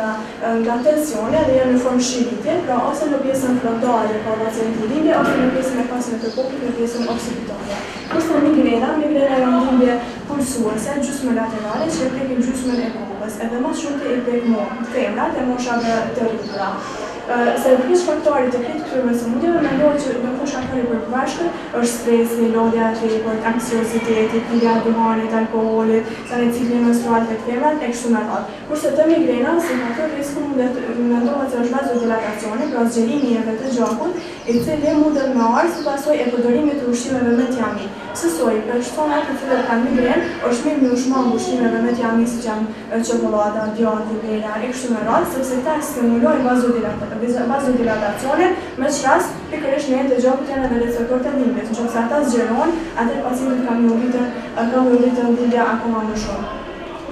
nga tensioni dhe janë në formë shiriti, pra ose në pjesën frontale ka pacienti dhimbje, ose në pjesën e pasme të kokës, në pjesën oksiditore. Kurse migrena janë dhimbje pulsuese, gjysmë laterale që prekin gjysmën e kokës, edhe më shumë të i prek femrat e moshave të rritura. Se përkis shkaktarit të këtë këtyre sëmundjeve, mendohet që do të shkaktari përpërbashkët është stresi, lodhja e tepërt, anksioziteti, pirja e duhanit, alkoolit, cikli menstrual të femrat e kështu me radhë. Kurse të migrena, si faktor risku mendohet se është vasodilatacioni, pra zgjerimi i njerëve të gjakut, i cili mundet me ardhur si pasojë e përdorimit të ushqimeve me tiamin. Kësaj personat të cilët kanë migren, është mirë me ushqim ushqimeve me tiamin siç janë çokolada, djathi, pera e kështu me radhë, sepse këta stimulojnë vasodilatacionin, me çras pikërisht në të gjakut janë edhe receptorë të dhimbjes. Nëse ata zgjerohen, atëherë pacienti ka ngritur dhimbja akoma më shumë.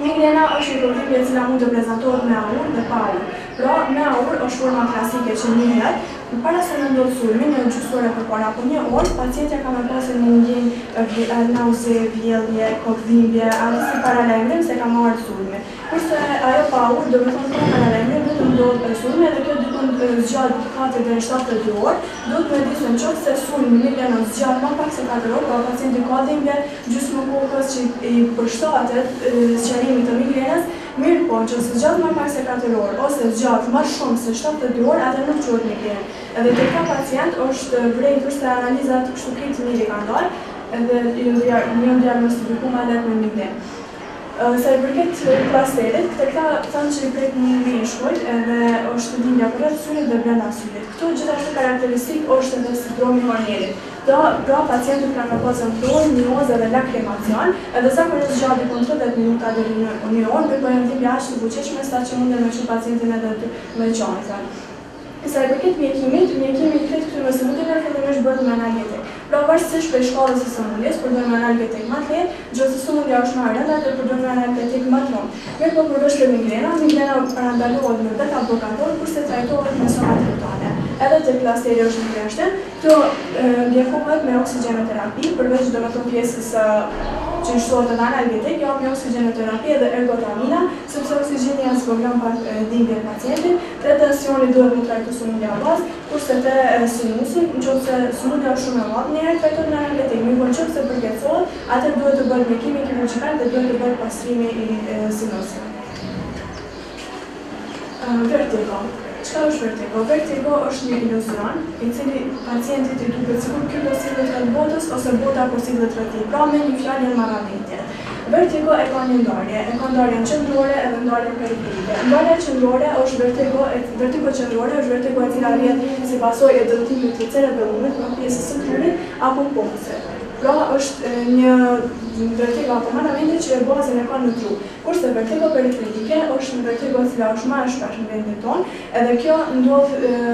Migrena është një kokëdhimbje e cila mund të prezantohet me aur dhe pa aur. Pra, me aur është forma klasike që njihet. Para se në ndodhë sulmi, në gjysore përpara po një orë, pacientja ka me pasur një ndjenjë nauze, vjellje, kokëdhimbje, atë si paralajmërim se ka marrë sulmi. Kurse ajo pa aur, do me thonë paralajmërim, do të ndodhë sulmi, edhe kjo dykon zgjatë 4 deri në 72 orë, do të me disë në qoftë se sulmi migrena zgjatë më pak se 4 orë, pra pacienti ka dhimbje gjysmë kokës që i përshtatet sqarimit të migrenës, mirë po, që se zgjatë më pak se 4 orë, ose zgjatë më shumë se 72 orë, atë nuk quhet migrenë. Edhe të këta pacient është vrejtur se analizat kështu kritë miri kanë dalë, edhe një diagnostifikuar edhe me migrenë. Se i përket klasterit, këta thënë që i prek një meshkujt edhe është dhimbja përreth syrit dhe brenda syrit. Këtu gjithashtu karakteristikë është edhe sindromi Hornierit. Pra pacientët kanë nevojë për miozë dhe lakremacion, edhe zakonisht gjatë 30 minuta deri në 1 orë, por janë dhimbje aq të fuqishme saqë mundën me çu pacientin edhe me qanësa. Sa i përket mjekimit kretë këtyre sëmundjeve fillimisht bëhet me analgetik. Pra varsisht prej shkallës së sëmundjes, përdormë analgetik më të lehtë, nëse sëmundja është më e rëndë, atë përdormë analgetik më të rëndë. Mirë po kur është migrena parandalohet me beta blokator kurse trajtohet me somatriptane. Edhe te klasteri është në jashtë, këto ndjekohet me oksigjenoterapi, përveç domethënë pjesës që shtohet edhe analgetik, japë oksigjenoterapi edhe ergotamina, sepse oksigjeni janë problem pak dhimbje në pacientit, te tensioni duhet me trajtu sëmundja bazë, kurse te sinusin, nëse sëmundja është shumë e madhe, njëherë trajtohet me analgetik, mirë po nëse përkeqësohet, atë duhet të bëhet mjekimi kirurgjikal dhe duhet të bëhet pastrimi i sinusit. Vertigo. Çka është vertigo? Vertigo është një iluzion i cili pacientit i duket sikur ky po sillet rreth botës ose bota po sillet rreth tij. Pra me një fjalë janë marrëveshje. Vertigo e ka një ndarje, e ka ndarjen qendrore edhe ndarjen periferike. Ndarja qendrore është vertigo qendrore është vertigo e cila vjen si pasojë e dëmtimit të cerebellumit në pjesën e trurit apo pompës. Pra është një vertigo apo marrëveshje që bazën e ka në tru. Kurse vertigo periferike është një vertigo që është më e shpesh në vendin tonë, edhe kjo ndodh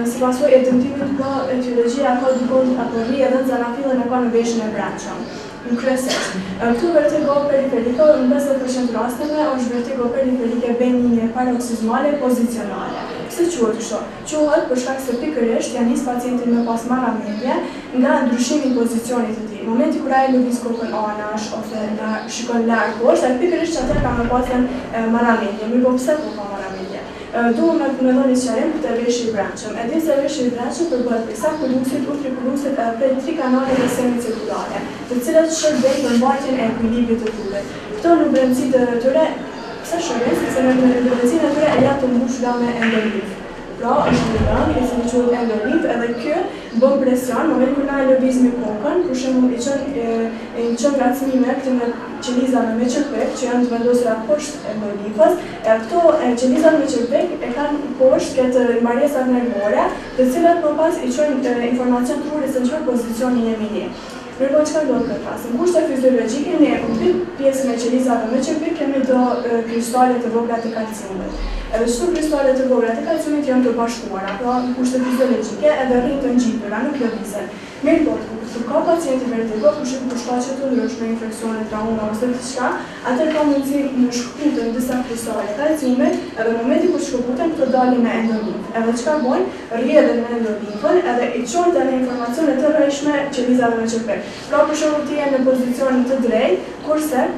si pasojë e dëmtimit ka etiologjia ka dikon apo rri edhe xanafillën e ka në veshën e brendshëm. Në kryesesh. Këtu vertigo periferike në 50% rasteve është vertigo periferike benigne paroksizmale pozicionale. Pse quhet kështu? Quhet për shkak se pikërisht janë nis pacientin me pas marrëmendje nga ndryshimi i pozicionit të tij. Në momentin kur ai lëviz kokën anash ose na shikon larg poshtë, ai pikërisht atë ka më pasën marrëmendje. Mirë po pse po ka marrëmendje? Duhet me dhoni sqarim për të veshë i brendshëm. E di se veshë i brendshëm përbohet prej sakulusit, utrikulusit edhe prej 3 kanaleve semicirkulare, të cilat shërbejnë për mbajtjen e ekuilibrit të trupit. Këto në brendësitë e tyre pse shërbejnë? Sepse në brendësinë e tyre e janë të mbushura me endolif. Pra është një rënd, i cili quhet endolif, edhe ky bën presion në momentin kur na lëvizmi kokën, për shembull i çon ngacmime këtu në qelizave me çerpek që janë të vendosura poshtë endolifës, këto qelizat me çerpek e kanë poshtë këtë marrësat nervore, të cilat më pas i çojnë informacion trurit se në çfarë pozicioni jemi ne. Mirë po çka do të thotë? Në kushte fiziologjike ne në pjesën e qelizave me çerpek kemi do kristale të vogla të kalciumit. Edhe çdo kristale të vogla të kalciumit janë të bashkuara, pra në kushte fiziologjike edhe rrinë të ngjitura, nuk lëvizën. Mirë po, kur ka pacienti vertigo, për shkaqe të ndryshme, infeksione, trauma ose diçka, atëherë ka mundësi në shkputën disa kristale kalciumit, edhe në momentin kur shkputen këto dalin në endolif. Edhe çka bojnë? Rrjedhin në endolifën edhe i çojnë tani informacione të rreshme qelizave me çerpek. Pra për shembull ti je në pozicionin të drejtë, kurse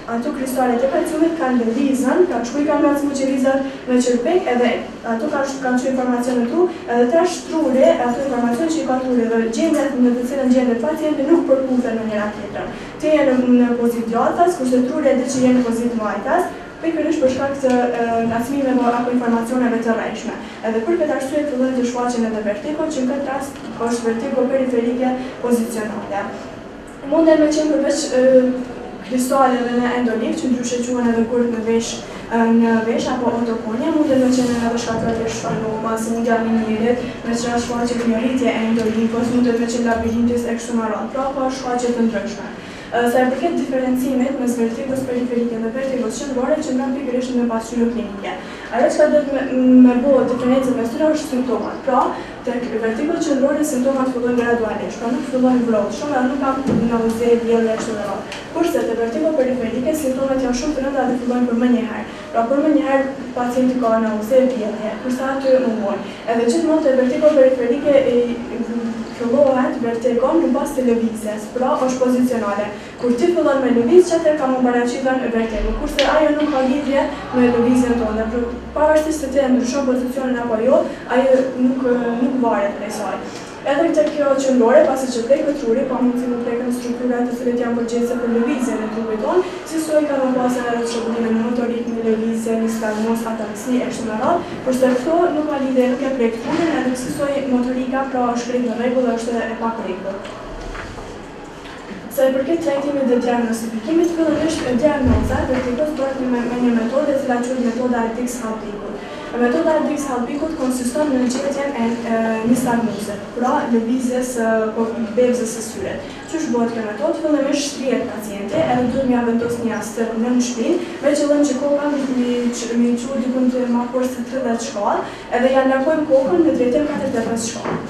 ato kristalet e kalciumit kanë lëvizën, kanë shkuj kanë ngacmu qelizat me çerpek, edhe ato kanë çuar informacione tu, edhe tash truri, ato informacione që i ka truri dhe gjendet në të cilën gjendet pacienti nuk përputhen në njëra tjetrën. Ti je në pozitë djathtas, kurse truri e di që je në pozitë majtas, pikërisht për shkak të ngacmimeve apo informacioneve të rreshme. Edhe për këtë arsye fillojnë të shfaqen edhe vertigo, që në këtë rast është vertigo periferike pozicionale. Munden me qenë përveç kristaleve në endolif, që ndryshe quhen edhe kurt në vesh apo otokonia, munden me qenë edhe shkatërrat e shfarnoma, sëmundja e minirit, me çfarë shfaqet një rritje e endolifos, mundet me qenë labirintis e kështu me radhë, pra ka shfaqje të ndryshme. Sa i përket diferencimit mes vertigos periferike dhe vertigos qendrore që mbron pikërisht në pasqyrë klinike. Ajo çka do të më bëhet diferencën mes tyre është simptomat. Pra, tek vertigo qendrore simptomat fillojnë gradualisht, pra nuk fillojnë vrojtshëm dhe nuk kanë nauze, vjellje e kështu me radhë. Kurse te vertigo periferike simptomat janë shumë të rënda dhe fillojnë për më një herë. Pra për më një herë pacienti ka nauze, vjellje, kurse aty humor. Edhe gjithmonë te vertigo periferike fillohet vertigo në bazë të lëvizjes, pra është pozicionale. Kur ti fillon me lëvizje, atëherë ka më paraqiten vertigo, kurse ajo nuk ka lidhje me lëvizjen tonë. Pavarësisht se ti e ndryshon pozicionin apo jo, ajo nuk varet prej saj. Edhe tek kjo qendrore, pasi që prekët truri, ka mundësi të prekën strukturat të cilat janë përgjegjëse për lëvizjen e trupit tonë, si ka më pasur edhe shërbime motorik në lëvizje, nistagmos, ataksi e kështu me radhë, kurse këto nuk ka lidhje, nuk e prek trurin, edhe si motorika pra është krejt në rregull dhe është e pa rregull. Sa i përket trajtimit dhe diagnostifikimit, fillimisht diagnoza vertigos bëhet me një metodë e cila quhet metoda Rtix-Hapikut. Metoda e Dix-Hallbikut konsiston në gjetjen e nistagmuse, pra lëvizjes bebzës së syret. Qysh bëhet kjo metodë? Fillimisht shtrihet pacienti, edhe duhet m'ia vendos një astër në shpinë, me qëllim që koka mi çu dikun të ma poshtë se 30 shkallë, edhe ja largojmë kokën në drejtim 45 shkallë.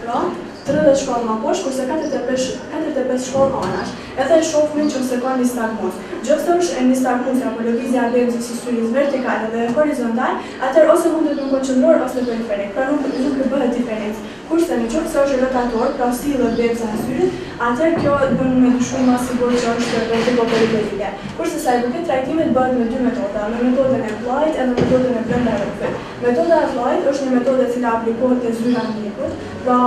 Pra, 30 shkallë ma poshtë, kurse 45 shkallë anash. Edhe e shohim nëse ka nistagmus. Gjithse është nistagmus apo lëvizja e bebzës së syris vertikale dhe horizontal, atëherë ose mundet në qendror ose periferik, pra nuk bëhet diferencë. Kurse në qoftë se është rotator, pra sillet bebza e syrit, atëherë kjo bën me shumë më sigurt që është vertiko-periferike. Kurse sa i përket trajtimit bëhet me dy metoda, me metodën e Flyt edhe metodën e Brendarovit. Metoda e Flyt është një metodë e cila aplikohet te zyra e mjekut, pra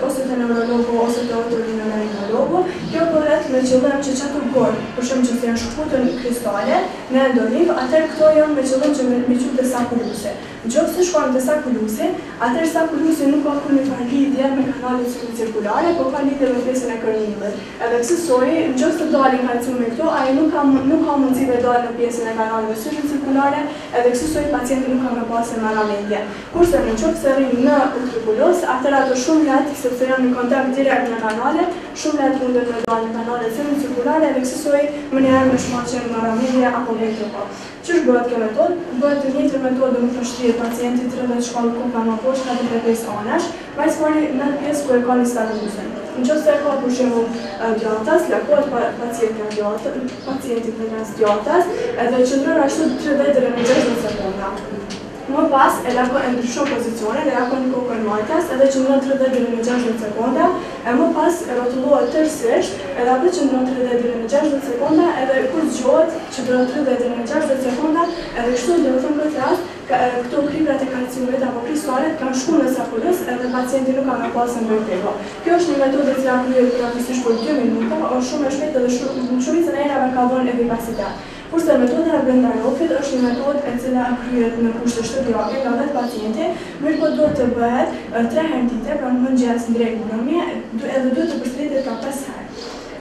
ose te neurologu ose te otorinolaringologu. Kjo bëhet me qëllim që çato gojë, për shembull që janë shkputur kristale në endoliv, atëherë këto janë me qëllim që me qytet të sakulusi. Nëse shkojmë te sakulusi, atëherë sakulusi nuk ka kurrë lidhje me kanalet cirkulare, por ka lidhje me pjesën e kërnjillit. Edhe kësaj, nëse dalin kalciumi këto, ai nuk ka mundësi të dalë në pjesën e kanaleve cirkulare, edhe kësaj pacienti nuk ka më pasur marrëmendje. Kurse nëse rrin në utrikulus, atëherë ato shumë lehtë, sepse janë në kontakt direkt me kanale, shumë lehtë mundet të dalin në kanalet cirkulare, edhe kësaj mënyrë me shmaqjen marrëmendje apo vetë. Ç'është bëhet kjo metodë? Bëhet të njëjtën metodë me përshtrihet pacienti 30 shkallë koka më poshtë 45 anash, pari në pjesë ku e ka nistagmusin. Nëse e ka për shembull djathtas, largohet pacienti nga djathtas, edhe qëndron ashtu 30 deri në 60 sekonda. Më pas e ndryshon pozicionin, e lakon kokën majtas, edhe qëndron 30 deri në 60 sekonda, e më pas e rrotullohet tërësisht, edhe apo qëndron 30 deri në 60 sekonda, edhe kur zgjohet qëndron 30 deri në 60 sekonda, edhe kështu do të thonë këtë rast këto kriprat e kalciumit apo kristalet kanë shkuar në sakulus edhe pacienti nuk ka më pasur vertigo. Kjo është një metodë që kryhet praktikisht për 2 minuta, është shumë e shpejtë dhe shumica e herave ka dhënë efikasitet. Kurse metoda e Brendarovit është një metodë e cila kryhet në kushte shtëpiake nga vetë pacienti, mirë po duhet të bëhet 3 herë ditë, pra në mëngjes drejt mbrëmje, edhe duhet të përsëritet ka 5 herë.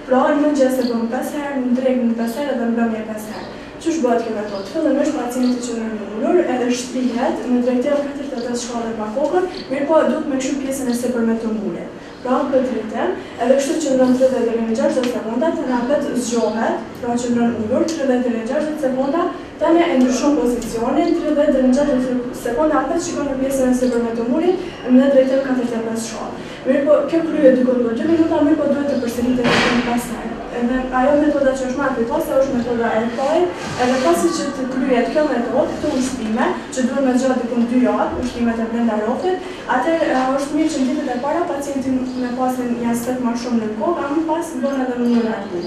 Pra në mëngjes e bën 5 herë, në drejt 5 herë dhe mbrëmje 5 herë. Ç'është bëhet kjo metodë? Fillimisht pacienti që në ulur edhe shtrihet në drejtim 45 shkallë pa kokën, mirë po duhet me kshu pjesën e sipërme të ngulit. Pra në këtë drejtim, edhe kështu qëndron 30 deri në 60 sekonda, tani apet zgjohet, pra qëndron ulur 30 deri në 60 sekonda, tani e ndryshon pozicionin 30 deri në 60 sekonda, apet shikon në pjesën e sipërme të ngulit në drejtim 45 shkallë. Mirë po kjo kryhet duke 2 minuta, mirë po duhet të përsëritet vetëm 5 herë. Edhe ajo metoda që është më efikase është metoda e Flyt, edhe pasi që të kryhet kjo metodë, këto ushtrime, që duhet me zgjatë dikun 2 javë, ushtrimet e Brendarovit, atëherë është mirë që në ditët e para pacienti me pasin një aspekt më shumë në kokë, a më pas bën edhe në mënyrë aty.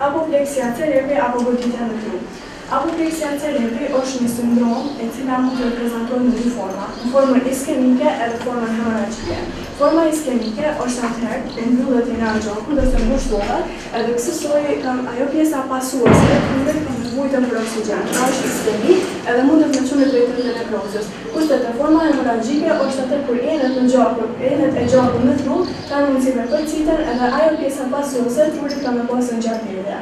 Apopleksia cerebri apo goditja në tru. Apopleksia cerebri është një sindrom e cila mund të reprezentohet në 2 forma, në formën iskemike edhe formën hemoragjike. Forma iskemike është atëherë kur mbyllet një gjaku dhe se ngushtohet, edhe kësaj ajo pjesa pasuese kryhet me nevojën për oksigjen. Pra është iskemik edhe mundet me çunë drejtim të nekrozës. Kurse te forma hemoragjike është atë kur enet e gjakut në tru kanë mundësi me përciten edhe ajo pjesa pasuese trurit ka me pasur ngjatëre.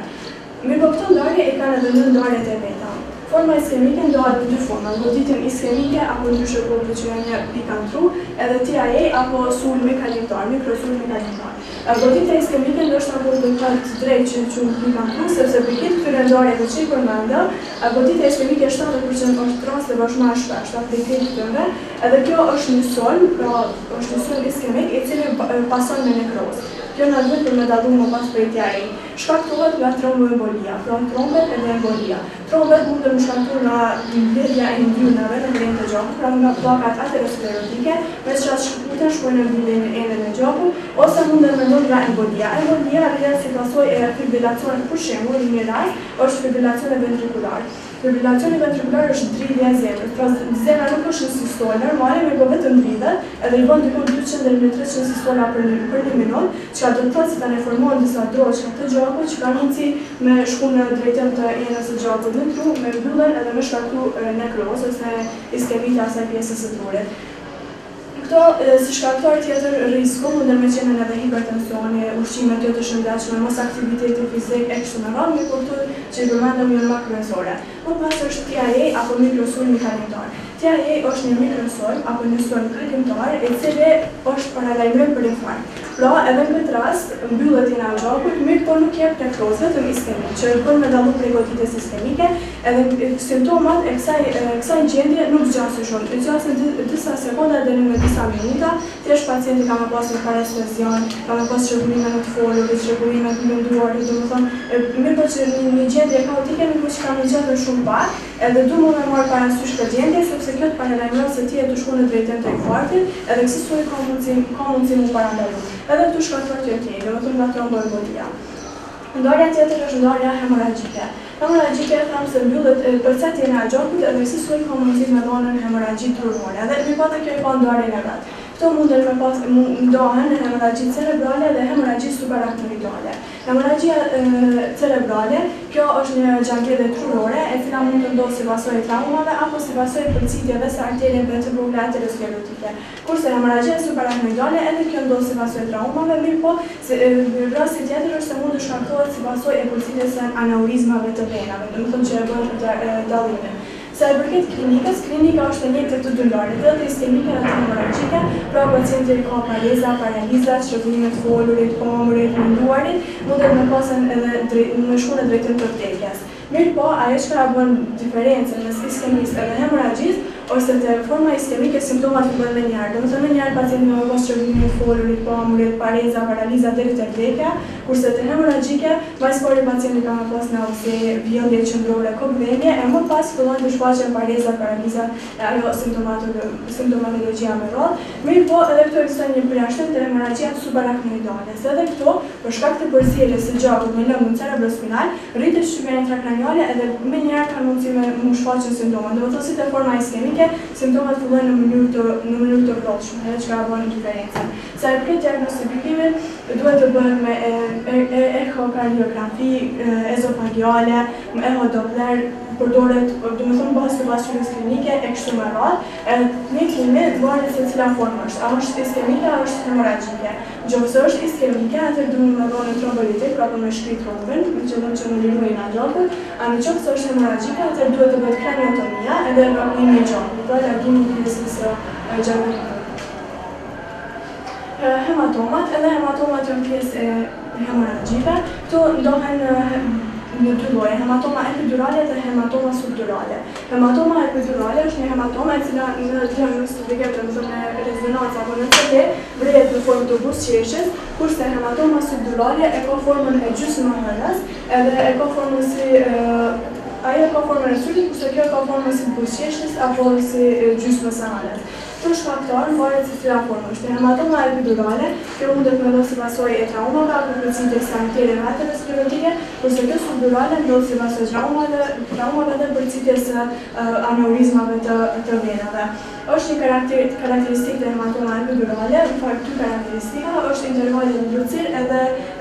Mirë po këto ndarje e kanë edhe në ndarjet e veta. Forma iskemike ndahet në 2 forma, goditjen iskemike apo ndryshe kopë që janë një pikantru, edhe TIA apo sulmi kalimtar, mikrosulmi kalimtar. Goditja iskemike ndoshta mund të ketë drejt që quhet pikantru, sepse pikit këtyre ndarjeve që i përmenda, goditja iskemike 70% është trans dhe është më e shpeshtë, pikit këtyre, edhe kjo është një sulm, pra është një sulm iskemik i cili pason me nekrozë. Kjo në duhet për me dallu më pas për TIA. Shkaktohet nga tromboembolia, pra trombet edhe embolia. Trombet mund të shkaktojnë nga mbledhja e ndyrnave në vend të gjakut, pra nga pllakat aterosklerotike, me çfarë shkputën shkojnë në mbledhjen e enëve të gjakut, ose mund të mendon nga embolia. Embolia rreth si pasojë e fibrilacionit, për shembull, në një rast është fibrilacioni ventrikular. Fibrilacioni ventrikular është dridhja e zemrës, pra zemra nuk është në sistole normale, me vetëm dridhet, edhe i bën diku 200 deri në 300 sistola për një minutë, që do të thotë se tani formohen disa droçka të gjakut që kanë mundësi me shku në drejtim të enës së gjakut në tru, me mbyllen edhe me shkaktu nekrozë ose iskemia e asaj pjesës së trurit. Këto si shkaktar tjetër risku mundën me qenë edhe hipertensioni, ushqimet jo të shëndetshme, mos aktiviteti fizik e kështu me radhë, por këtu që i përmendëm janë më kryesore. Më pas është TIA apo mikrosulmi kalimtar. TIA është një mikrosulm apo një sulm kalimtar i cili është paralajmërim për infarkt. Pra, edhe në këtë rast, mbyllet jena gjakut, mirë po nuk jep nekroz, vetëm iskemik, që për me dallu prej goditjes iskemike, edhe simptomat e kësaj gjendje nuk zgjasin shumë. I zgjasin disa sekonda deri në disa minuta, thjesht pacienti ka me pas një paraslezion, ka me pas çrregullime në të folurit, çrregullime të menduarit, domethënë, mirë po që një gjendje kaotike nuk mund të ka ngjatur shumë pak, edhe du mund të marr parasysh këtë gjendje, sepse kjo të paralajmëron se ti e të shkon në drejtim të infarktit, edhe kësaj ka mundësi mu parandalu. Edhe këtu shkaktar të tjerë, domethënë nga tromboembolia. Ndarja tjetër është ndarja hemoragjike. Hemoragjike thamë se mbyllet përcet jena e gjakut edhe kësaj ka mundësi me dhënën hemoragji trurore. Edhe mi pata kjo i ka ndarjen e vet. Këto mundën me pas ndohen hemoragji cerebrale dhe hemoragji subarachnoidale. Hemoragjia cerebrale, kjo është një gjangjedhje trurore e cila mund të ndodhë si pasojë e traumave apo si pasojë e përcitjeve së arterieve vertebrale aterosklerotike. Kurse hemoragjia subarachnoidale edhe kjo ndodhë si pasojë e traumave, mirë po rasti tjetër është se mund të shkaktohet si pasojë e përcitjes së aneurizmave të venave, domethënë që e bën dallimin. Sa i përket klinikës, klinika është e njëjtë të dy ndarjet, edhe iskemike dhe hemoragjike, pra pacienti ka pareza, paraliza, çrregullime të folurit, komurit, menduarit, mundet me pasën edhe me shku në drejtim të vdekjes. Mirë po, ajo që ka bën diferencën mes iskemisë edhe hemoragjisë, ose të forma iskemike simptomat fillojnë me njëherë. Domethënë me njëherë pacienti me pas çrregullime të folurit, komurit, pareza, paraliza deri te vdekja, kurse te hemoragjike, mbas pari pacienti ka me pas nausë, vjedhje qendrore, kokëdhënie, e më pas fillojnë të shfaqen pareza, paraliza, ajo simptomatologjia me radhë. Mirë po, edhe këto ekziston një përjashtim te hemoragjia subarachnoidale. Se edhe këto, për shkak të përzijes së gjakut me lëngun cerebrospinal, rritet shtypja intrakraniale edhe me njëherë kanë mundësi me shfaqen simptomat. Domethënë si te forma iskemike, simptomat fillojnë në mënyrë të vlodhshme, edhe çka bën diferencën. Sa i përket diagnostikimit, duhet të bëhet me ehokardiografi ezofagiale, me ehodoppler, përdoret, domethënë bazë të pasqyrës klinike e kështu me radhë. Në klinikë varet se cila formë është, a është iskemike a është hemoragjike. Nëse është iskemike, atëherë duhet me dhënë trombolitik, pra me shkrit trombin, me qëllim që në lirojnë a gjakut, a nëse është hemoragjike, atëherë duhet të bëhet kraniotomia edhe evakuimi i gjakut, pra largimi i pjesës së gjakut. Hematomat, edhe hematomat janë pjesë e hemoragjive, këto ndohen në dy lloje, hematoma epidurale dhe hematoma subdurale. Hematoma epidurale është një hematoma e cila në diagnostikë me rezonancë apo në CT vrihet në formë të buzëqeshjes, kurse hematoma subdurale e ka formën e gjysmëhënës, edhe e ka formën si ajo ka formën e syrit, kurse kjo ka formën si buzëqeshjes apo si gjysmës së hënës. Për shkaktar varet se cila formë është. Hematoma epidurale, kjo mundet me ndodhë si pasojë e traumave apo përcitjes së arterieve aterosklerotike, kurse kjo subdurale ndodhë si pasojë traumave dhe përcitjes së aneurizmave të venave. Është një karakteristikë të hematoma epidurale, në fakt dy karakteristika, është intervali i lutësir edhe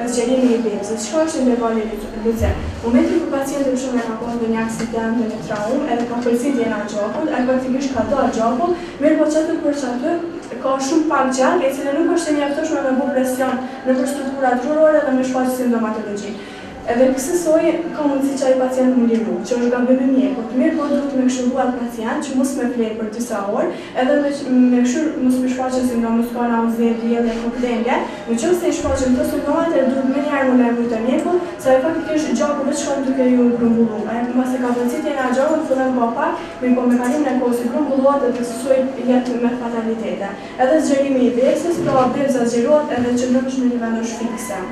zgjerimi i vepsës. Çka është intervali i lutësir? Momenti kur pacienti shumë ka pasur një aksident, një traumë, edhe ka përcitje në gjakut, ai faktikisht ka dalë gjakut, mirë po çatë për çatë ka shumë pak gjak, e cila nuk është e mjaftueshme me bu presion nëpër strukturat trurore dhe me shfaqje simptomatologji. Edhe kësaj ka mundësi që ai pacient më liru, që është gabim i mjekut. Mirë po duhet me këshilluar atë pacient që mos me flet për disa orë, edhe me këshill mos me shfaqen simptoma ka nauzë, vjedhje, kokëdhënie. Nëse i shfaqen këto simptoma, duhet më njëherë më lajmëruar te mjeku, se ai faktikisht gjaku vetë shkon duke ju grumbulluar. Ai mbas e ka përcitjen e gjakut, fillon pa pak, mirë po mekanizmi e kohës i grumbullohet dhe kësaj jetë me fatalitete. Edhe zgjerimi i vepsës, pra vepsa zgjerohet edhe qëndrosh në një vendosh fikse.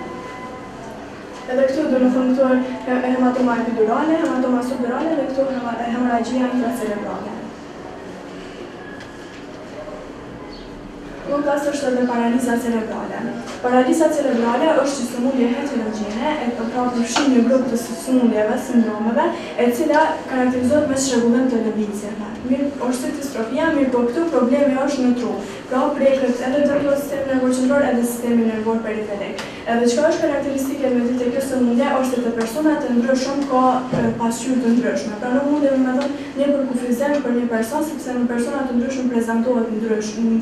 Edhe këtu do në thënë këtu hematoma epidurale, hematoma subdurale dhe këtu hemoragjia intracerebrale. Më pas është edhe paraliza cerebrale. Paraliza cerebrale është një sëmundje heterogjene, pra përfshin një grup të sëmundjeve, sindromeve, e cila karakterizohet me çrregullim të lëvizjeve. Mirë, është si distrofia, mirë po këtu problemi është në tru. Pra preket edhe dërto sistemi nervor qendror edhe sistemi nervor periferik. Edhe çka është karakteristike me të kjo sëmundje është se te persona të ndryshëm ka pasqyrë të ndryshme. Pra nuk mundemi me thënë një kufizim për një person, sepse në persona të ndryshme prezantohet në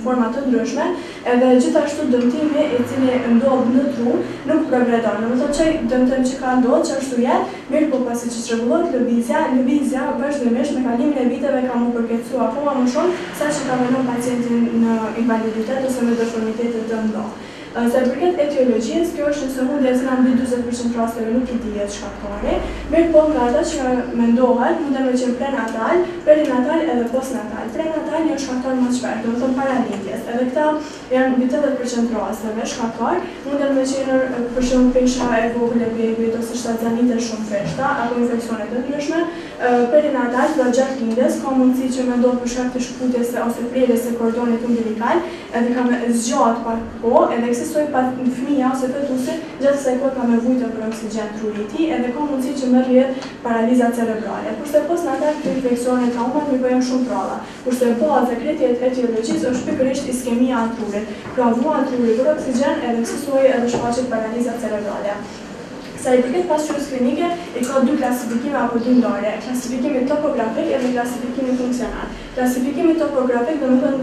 forma të ndryshme, edhe gjithashtu dëmtimi i cili ndodh në tru nuk progredon. Domethënë që dëmtim që ka ndodhur çashtu jetë, mirë po pasi që çrregullohet lëvizja vazhdimisht me kalimin e viteve ka më përkeqësuar akoma më shumë saqë ka vënë pacientin në invaliditet ose me deformitete të mëdha. Sa përket etiologjisë, kjo është një sëmundje që në 40% rasteve nuk i dihet shkaktari, mirë po nga ata që mendohet, mund të qenë prenatal, perinatal edhe postnatal. Prenatal një shkaktar më çfarë, do të thonë para lindjes. Edhe këta janë mbi 80% rasteve shkaktar, mund të qenë për shembull pesha e vogël e bebit ose shtatzanite shumë feshta apo infeksione të ndryshme. Perinatal, pra gjatë lindjes, ka mundësi që me ndodhë për shkak të shkputjes ose prerjes së kordonit umbilikal, edhe ka me zgjat pak kohë, edhe eksistoj pa fëmija ose fetusi gjatë kësaj kohe ka me vujtë për oksigjen truri i tij, edhe ka mundësi që me rrjedh paraliza cerebrale. Kurse postnatal këto infeksione traumat më bëjnë shumë pralla. Kurse baza e krejtjes etiologjisë është pikërisht iskemia e trurit. Pra vua e trurit për oksigjen edhe eksistoj edhe shfaqet paraliza cerebrale. Sa i përket pasqyrës klinike, i ka dy klasifikime apo dy ndarje, klasifikimi topografik edhe klasifikimi funksional. Klasifikimi topografik, domethënë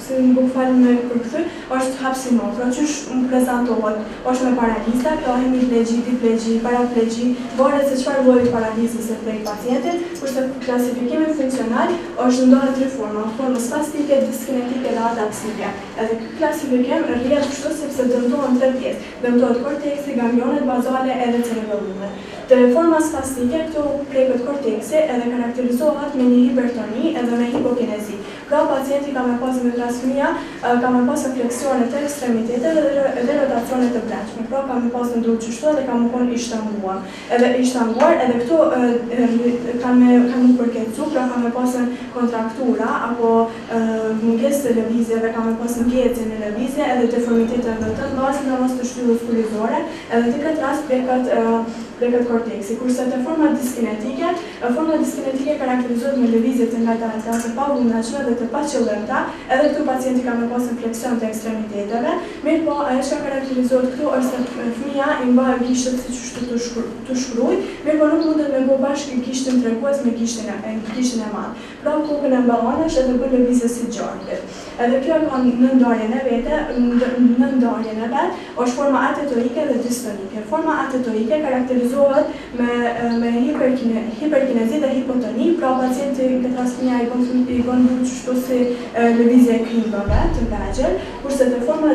si më falë me përkthy, është hapësimor, pra qysh prezantohet, është me paraliza, pra hemiplegji, diplegji, paraplegji, varet se çfarë lloji paralizës e prek pacientin, kurse klasifikimi funksional është ndohet tre forma, forma spastike, diskinetike dhe adaptike. Edhe ky klasifikim rrjedh kështu sepse dëmtohen tre pjesë, dëmtohet korteksi, ganglionet bazale edhe cerebellumet. Te forma spastike këtu preket korteksi edhe karakterizohet me një hipertoni edhe me hipokinezi. Pra pacienti ka me pas me fëmija, ka me pas fleksione të ekstremiteteve dhe rotacione të brendshme. Pra ka me pas ndodhur qështu edhe ka me kon i shtanguar. Edhe këtu kanë më përkeqësu, pra ka me pas kontraktura apo mungesë të lëvizjeve, ka me pas ngecje në lëvizje edhe deformitete të mëdha, sidomos të shtyllës kulizore, edhe në këtë rast preket korteksi. Kurse te forma diskinetike karakterizohet me lëvizje të ngajta të pavullnetshme dhe të paqëllimta, edhe këtu pacienti ka me pas fleksion të ekstremiteteve, mirë po ajo që karakterizohet këtu është se fëmia i mbajë gishtet siç është të shkruaj, mirë po nuk mundet me bë bashkë gishtin tregues me gishtin e madh. Pra kokën e mbahonesh edhe bën lëvizje si gjarpit. Edhe kjo ka në ndarjen e vet është forma atetoike dhe distonike. Forma atetoike karakterizohet me hiperkinezi dhe hipotoni, pra pacienti në këtë rast fëmia i bën kështu si lëvizje e krimbave të vegjël, kurse te forma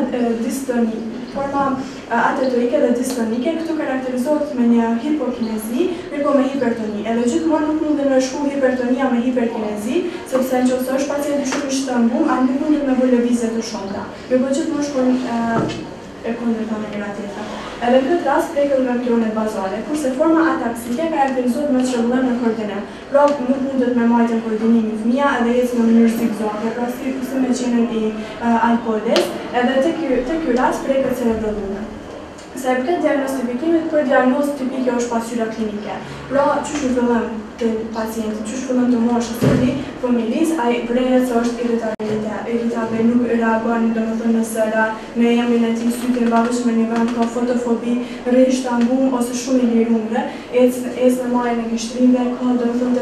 atetoike dhe distonike këtu karakterizohet me një hipokinezi, mirë me hipertoni. Edhe gjithmonë nuk mund të në shku hipertonia me hiperkinezi, sepse nëse është pacienti shumë i shtrëngum, ai nuk mund të bëjë lëvizje të shumta. Mirë gjithmonë shkon e kundërta me njëra tjetra. Edhe në këtë rast preket ganglionet bazale, kurse forma ataksike karakterizohet me çrregullim në koordinim. Pra nuk mundet me marrë koordinimin fëmia edhe ecë në mënyrë zigzage, pra si me qenën i alkoolit, edhe te ky rast preket cerebellumi. Sa i përket diagnostifikimit, për diagnozë tipike është pasqyra klinike. Pra, çysh në fillim të pacientit, çysh fillim të moshës së tij, fëmijës, ai vrehet se është irritabel, nuk reagon domethënë në sëra, në emrin e tij sytë mbavësh me një vend ka fotofobi, rri shtangum ose shumë i lirumve, ecë në majën e gishtrive, ka domethënë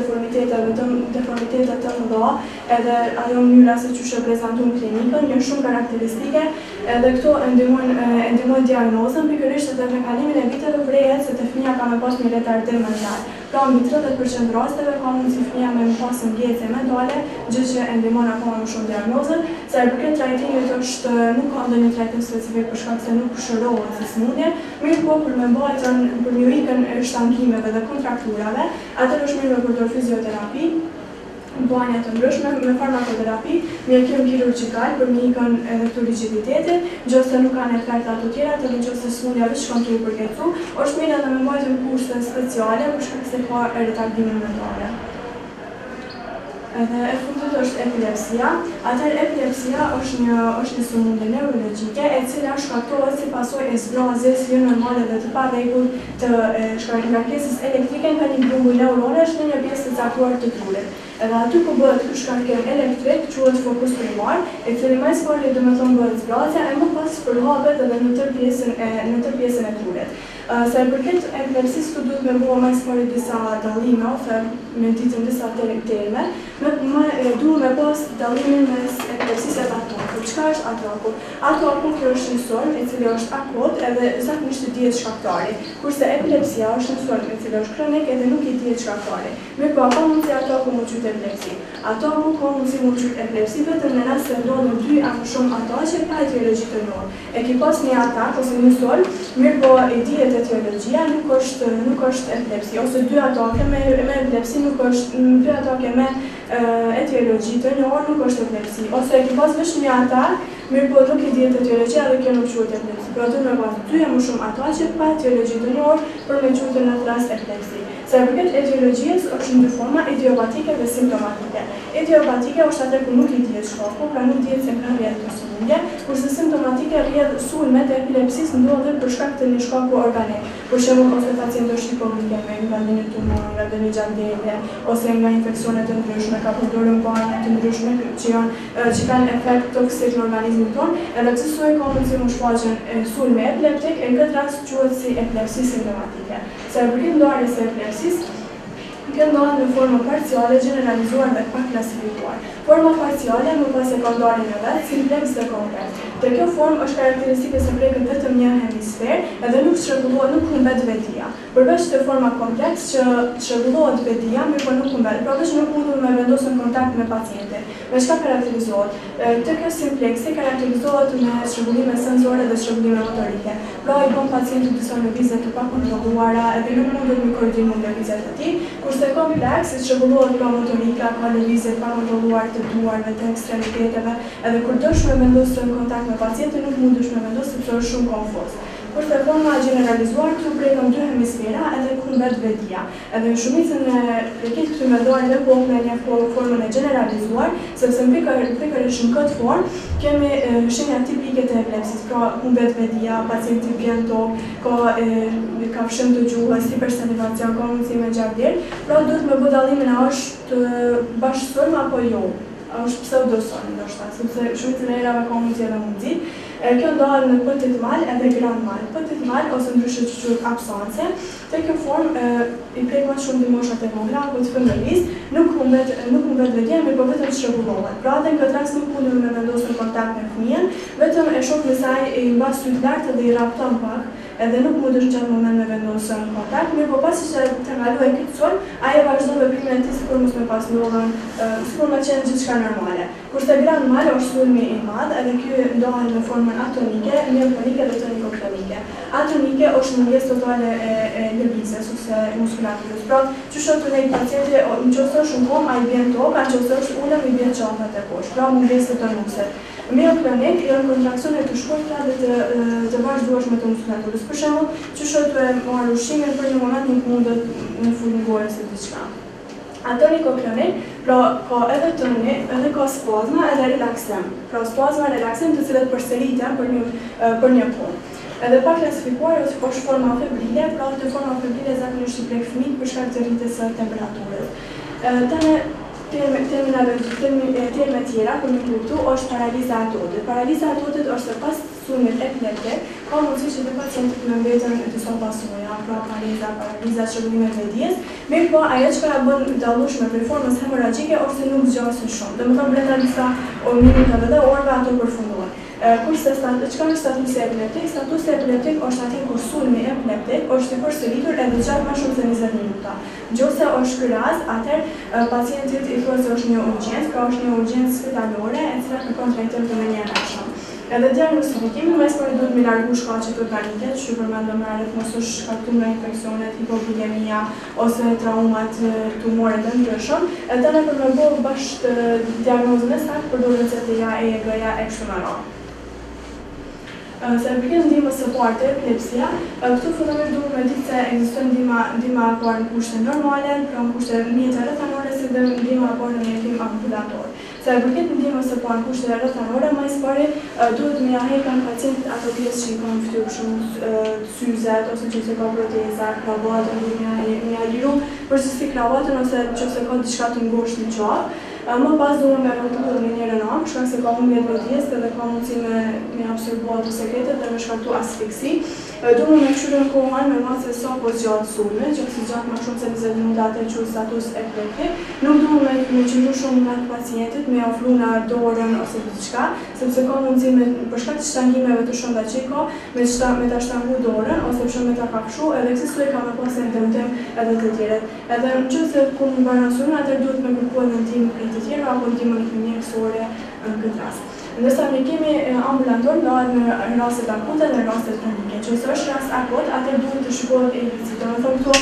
deformitete të mëdha, edhe ajo mënyra se çysh e prezanton klinikën, janë shumë karakteristike, edhe këto e ndihmojnë diagnozën, pikërisht edhe me kalimin e viteve vrehet se te fëmia ka me pas një retardim mental. Pra mbi 30% rasteve ka mundësi fëmia me pas ngecje mentale, gjë që e ndihmon akoma më shumë diagnozën. Sa i përket trajtimit është nuk ka ndonjë trajtim specifik për shkak se nuk shërohet si sëmundje, mirë po për me mbajtjen për një ikën e shtangimeve dhe kontrakturave, atëherë është mirë me përdor fizioterapi, banja të ndryshme me farmakoterapi, mjekim kirurgjikal për me ikën edhe këtu rigiditetin, nëse nuk kanë efekt ato tjera, të nëse sëmundja veç shkon të përkeqësu, është mirë edhe me mbajtjen kurse speciale për shkak se ka retardime mentale. Edhe e fundit është epilepsia. Atëherë epilepsia është një sëmundje neurologjike e cila shkaktohet si pasojë e zbrazjes jo normale dhe të parregullt të ngarkesës elektrike nga një grumbull neuronesh në një pjesë të caktuar të trurit. Edhe aty ku bëhet ky shkarkim elektrik, quhet fokus primar, e cili më së bëhet zbrazja e më pas përhapet edhe në tërë pjesën e trurit. Se përket epilepsisë këtu duhet me bua më së disa dallime ose me ditën disa terme, duhet me pas dallimin mes epilepsisë e atakut. Çka është ataku? Ataku kjo është një sulm i cili është akut edhe zakonisht i dihet shkaktari, kurse epilepsia është një sulm i cili është kronik edhe nuk i dihet shkaktari. Mirë po, ka mundësi ataku mu qyt epilepsi. Ataku ka mundësi mu qyt epilepsi vetëm në rast se ndodhin 2 apo shumë ataqe pa etiologi të njohur. E ki pas një atak ose një sulm, mirë po i dihet etiologjia, nuk është epilepsi, ose 2 atake me epilepsi nuk është 2 atake me etiologji të njohur nuk është epilepsi, ose e ki pas veç një atak, mirë po nuk i dihet etiologjia dhe kjo nuk quhet epilepsi. Pra duhet me pas 2 e më shumë ataqe pa etiologji të njohur për me quajtur në atë rast epilepsi. Se përket etiologjisë është në 2 forma, idiopatike dhe simptomatike. Idiopatike është atë ku nuk i dihet shkaku, pra nuk dihet se ka rrjedhë ose lindje, kurse simptomatike rrjedhë sulmet e epilepsisë ndodhen për shkak të një shkaku organik. Për shembull, ose pacienti është hipoglikeme, nga një tumor, nga një gjardele, ose nga infeksione të ndryshme, ka përdorur mbajtje të ndryshme që kanë efekt toksik në organizmin tonë, edhe pse soi ka mundësi mu shfaqen sulme epileptik, në këtë rast quhet si epilepsi simptomatike. Se përket ndarjes së epilepsisë, kjo ndahet në forma parciale, generalizuar dhe pak klasifikuar. Forma parciale më pas e ka ndarjen e vet, simplex dhe kompleks. Dhe kjo formë është karakteristike se preket vetëm një hemisfer edhe nuk çrregullohet, nuk humbet vedia. Përveç të forma kompleks që çrregullohet vedia, mirë po nuk humbet, pra veç nuk mundur me vendosur në kontakt me pacientin. Me çka karakterizohet? Të kjo simpleksi karakterizohet me çrregullime sensore dhe çrregullime motorike. Pra i bën pacientit disa lëvizje të pakontrolluara edhe nuk mundet me koordinu lëvizjet e tij, kurse kompleks i çrregullohet pra motorika, ka lëvizje të pakontrolluar të duarve, të ekstremiteteve, edhe kur dosh me vendosur në kontakt me pacientin nuk mundesh me vendosur sepse është shumë konfuz. Kurse forma generalizuar këtu prekën 2 hemisfera edhe humbet vedia. Edhe në shumicën e këtyre metodave po me një formën e generalizuar, sepse pikërisht në këtë formë kemi shenja tipike të epilepsisë, pra humbet vedia, pacienti bjen tokë, ka fshim të gjuhës, hipersalivacion, ka mundësi me gjardel, pra duhet me bë dallimin a është bashkësulm apo jo. Është pseudosulm ndoshta, sepse shumicën e herave ka mundësi edhe mundësi. Kjo ndahet në petit mal edhe grand mal. Petit mal ose ndryshe që quhet absence, te kjo formë i prek më shumë të moshat e vogla apo të fëmijërisë, nuk humbet vedia, por vetëm çrregullohet. Pra edhe në këtë rast nuk mundet me vendosur kontakt me fëmijën, vetëm e shoh me saj i mbas syt lart dhe i rapton pak, edhe nuk mundesh në çat moment me vendosur në kontakt, mirë po pasi që të kalojë këtë sulm, ai e vazhdon veprimin e tij sikur mos me pas ndodhur, sikur më qenë gjithçka normale. Kurse grand mal është sulmi i madh, edhe ky ndahet në formën atonike, miotonike dhe tonikokronike. Atonike është mungesë totale e lëvizjes ose muskulaturës. Pra, që shohë të pacienti, nëse është në komë, ai bjen tokë, nëse është ulëm, i bjen qafat e poshtë. Pra, mungesë tonuse. Miokronik janë kontraksione të shkurtra dhe të vazhdueshme të muskulaturës. Për shembull, që shohë të marrë ushqimin për një moment nuk mundet në fulmingore se diçka. Atonikokronik, pra ka edhe toni, edhe ka spazma edhe relaksim. Pra spazma e relaksim të cilat përsëriten për një punë. Edhe pa klasifikuar është forma febrile, pra të forma febrile zakonisht i prek fëmijët për shkak të rritjes së temperaturës. Terme tjera për me kuptu është paraliza atotit. Paraliza atotit është se pas sulmit epileptik, ka mundësi që të pacientit me mbetën disa pasoja, pra paraliza çrregullime të vedijes, mirë po ajo që ka bën dallueshme për formës hemoragjike ose nuk zgjasin shumë. Domethënë brenda disa minutave dhe orëve ato përfundohen. Kurse çka është statusi epileptik? Statusi epileptik është aty kur sulmi epileptik është i përsëritur edhe gjatë më shumë se 20 minuta. Nëse është ky rast, atëherë pacientit i thuhet se është një urgjencë, pra është një urgjencë spitalore e cila kërkon trajtim të menjëhershëm. Edhe diagnostikimi më së duhet me largu shkaqet organike, që përmendëm më herët, mos është shkaktuar nga infeksionet, hipoglikemia ose traumat tumore të ndryshëm. Edhe ne për me bërë bashkë diagnozën e saktë përdoret receteja, EEG-ja e kështu me radhë. Se përket ndihmës së parë të epilepsia, këtu fillimisht duhet me ditë se ekziston ndihma e parë në kushte normale, pra në kushte mjete rrethanore, si dhe ndihma e parë në mjetim ambulator. Se përket ndihmës së parë në kushte rrethanore, më së pari duhet me ia heqë pacientit ato pjesë që i kanë fytyrë shumë syzet ose nëse ka proteza, kravatën, me ia liru, përgjithësi kravatën ose nëse ka diçka të ngushtë në qafë. Më pas duhet me rëntu dhe një njërë në shkak se ka humbje të dijes dhe ka mundësi me absorbu ato sekretet dhe me shkaktu asfiksi. Duhet me këshyre në kohën me masë sa po zgjatë sulme, që si gjatë ma shumë se 20 minutate që status e preki. Nuk duhet me qëndru shumë nga pacientit, me ofru në dorën ose diçka, sepse ka mundësi për shkak të shtangimeve të shumë që i ka, me ta shtangu dorën ose për shumë me ta kafshu, edhe kësistu e ka me pas e ndëmtim edhe të tjeret. Edhe në që se ku në banë sulme, atër duhet me kërku edhe ndim për të tjera, apo ndimën mjekësore në këtë rast. Ndërsa ne kemi ambulantor ndahet në rastet akute dhe në rastet kronike. Nëse është rast akut, atëherë duhet të shikohet EBC. Domethënë këto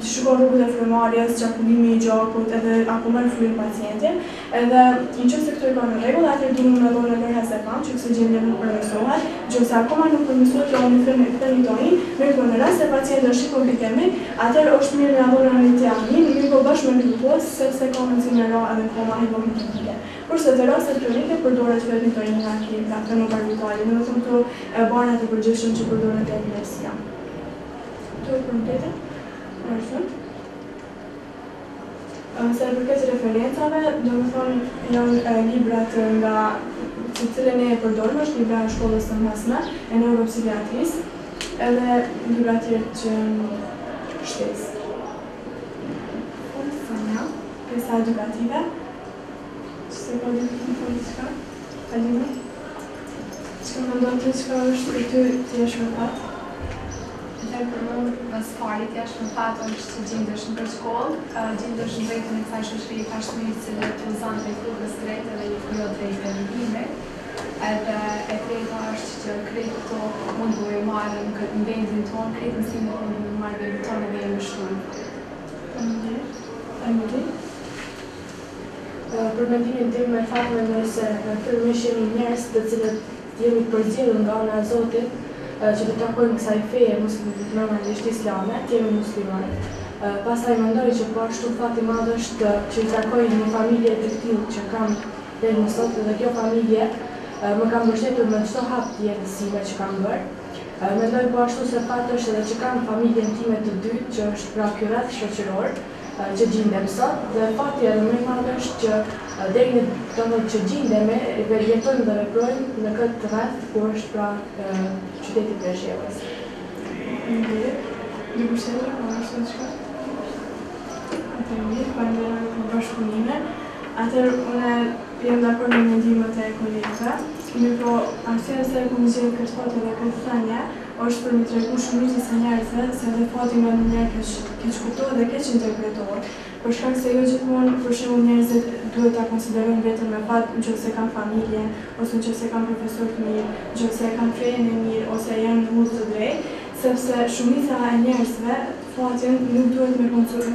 shikon rrugët e frymarrjes, qarkullimi i gjakut, edhe apo merr frym pacientin. Edhe nëse këto i kanë në rregull, atëherë duhet me dhënë në HSPAM, që kësaj gjendje nuk përmirësohet. Nëse akoma nuk përmirësohet, do të themi penitoni, mirë në rast se pacienti është i komplikemik, atëherë është mirë me dhënë antiamin, mirë po bashkë me glukozë, sepse ka mundësi me ra edhe koma hipoglikemike. Kurse të rastet kronike përdoret vetëm nitoina ka fenobarbitalin, do të thonë këto barnat e përgjithshëm që përdoret te epilepsia. Këto e përmëtete? Se përket referencave, do të thonë janë librat nga të cilën e përdorim, është libra e shkollës së mesme, e neuropsikiatrisë, edhe libra tjerë që në shtesë. Pjesa edukative. Se ka dhe të të qëka? Alina? Qëka më ndonë të qëka është për ty të jesh më fatë? Për më mësë pari të jesh më fatë është që gjindesh në përshkollë, gjindesh në drejtën e kësaj shoqërie pashmëri cilë të uzanë drejt rrugës drejtë dhe jo drejt e rrugimit. Edhe e treta është që krejt këto mund të marrë në vendin tonë, krejt mësimet mund të marrë vendin tonë edhe e më shumë. Amiri? Për mendimin tim me fakt mendoj se fillimisht jemi njerëz të cilët jemi përzier nga ana e Zotit që të takojmë kësaj feje normalisht islame, jemi muslimanë. Pastaj mendoj që po ashtu fati i madh është që i takoj një familje të tillë që kam deri më sot dhe kjo familje më ka mbështetur me çdo hap të jetësime që kam bërë. Mendoj po ashtu se fati është edhe që kam familjen time të dytë që është pra ky rreth shoqëror që gjindem sot dhe fati edhe më i madh është që deri në domethënë që gjindemi, jetojmë dhe veprojmë në këtë rreth ku është pra qyteti i Preshevës. Një përshëndetje, po është çka? Atëherë, falenderoj për bashkëpunimin. Atëherë, unë jam dakord me mendimet e kolegëve, mirë po arsyeja se kam zgjedhur këtë foto dhe këtë thënie është për më tregu shumicës së njerëzve se edhe fati më njerë keq kuptohet dhe keq interpretohet. Për shkak se jo gjithmonë për shembull njerëzit duhet ta konsiderojnë veten me fat nëse kanë familje, ose nëse kanë profesor të mirë, nëse kanë fenë e mirë ose janë udhë të drejtë, sepse shumica e njerëzve fatin nuk duhet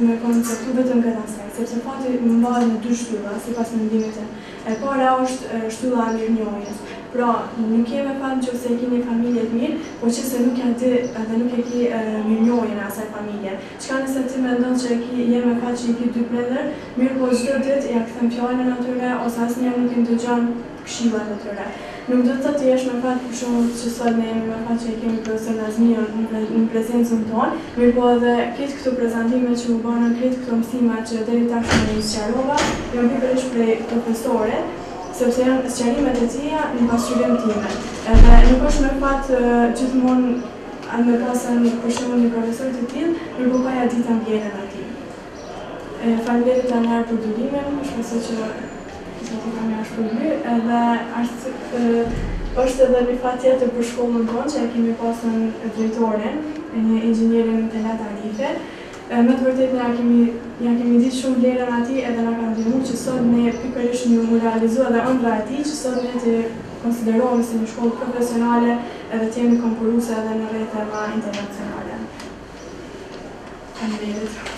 me konceptu vetëm këtë aspekt, sepse fati mbahet në dy shtylla sipas mendimit tim. E para është shtylla e mirënjohjes. Pra, nuk je me fat nëse e ke një familje të mirë, po nëse nuk e di edhe nuk e ke mirënjohjen e asaj familje. Çka nëse ti mendon që je me fat që i ke dy prindër, mirë po çdo ditë ja kthen fjalën atyre ose asnjëherë nuk i ndëgjon këshillat e tyre. Nuk do të thotë të jesh me fat për shembull që sot ne jemi me fat që i kemi profesor Nazmion në prezencën tonë, mirë po edhe këtë këto prezantime që u bënë, këtë këto mësime që deri tashmë i sqarova, janë pikërisht prej profesorit, sepse janë sqarimet e tia në pasqyrim time. Edhe nuk është me fat gjithmonë me pasën për shembull një profesor të tillë, mirë po ka ja ditën vjerën atij. Faleminderit Anar për durimin, shpresoj që ti kam shpërblyer, edhe është edhe një fat tjetër për shkollën tonë që e kemi pasën drejtoren, një inxhinierin Telat Arife. Me të vërtetë ja kemi ditë shumë vlerën atij edhe na ka ndihmuar që sot ne pikërisht një realizuar dhe ëndra e tij që sot ne të konsiderohemi si një shkollë profesionale edhe të jemi konkurruese edhe në rrjete internacionale. Faleminderit.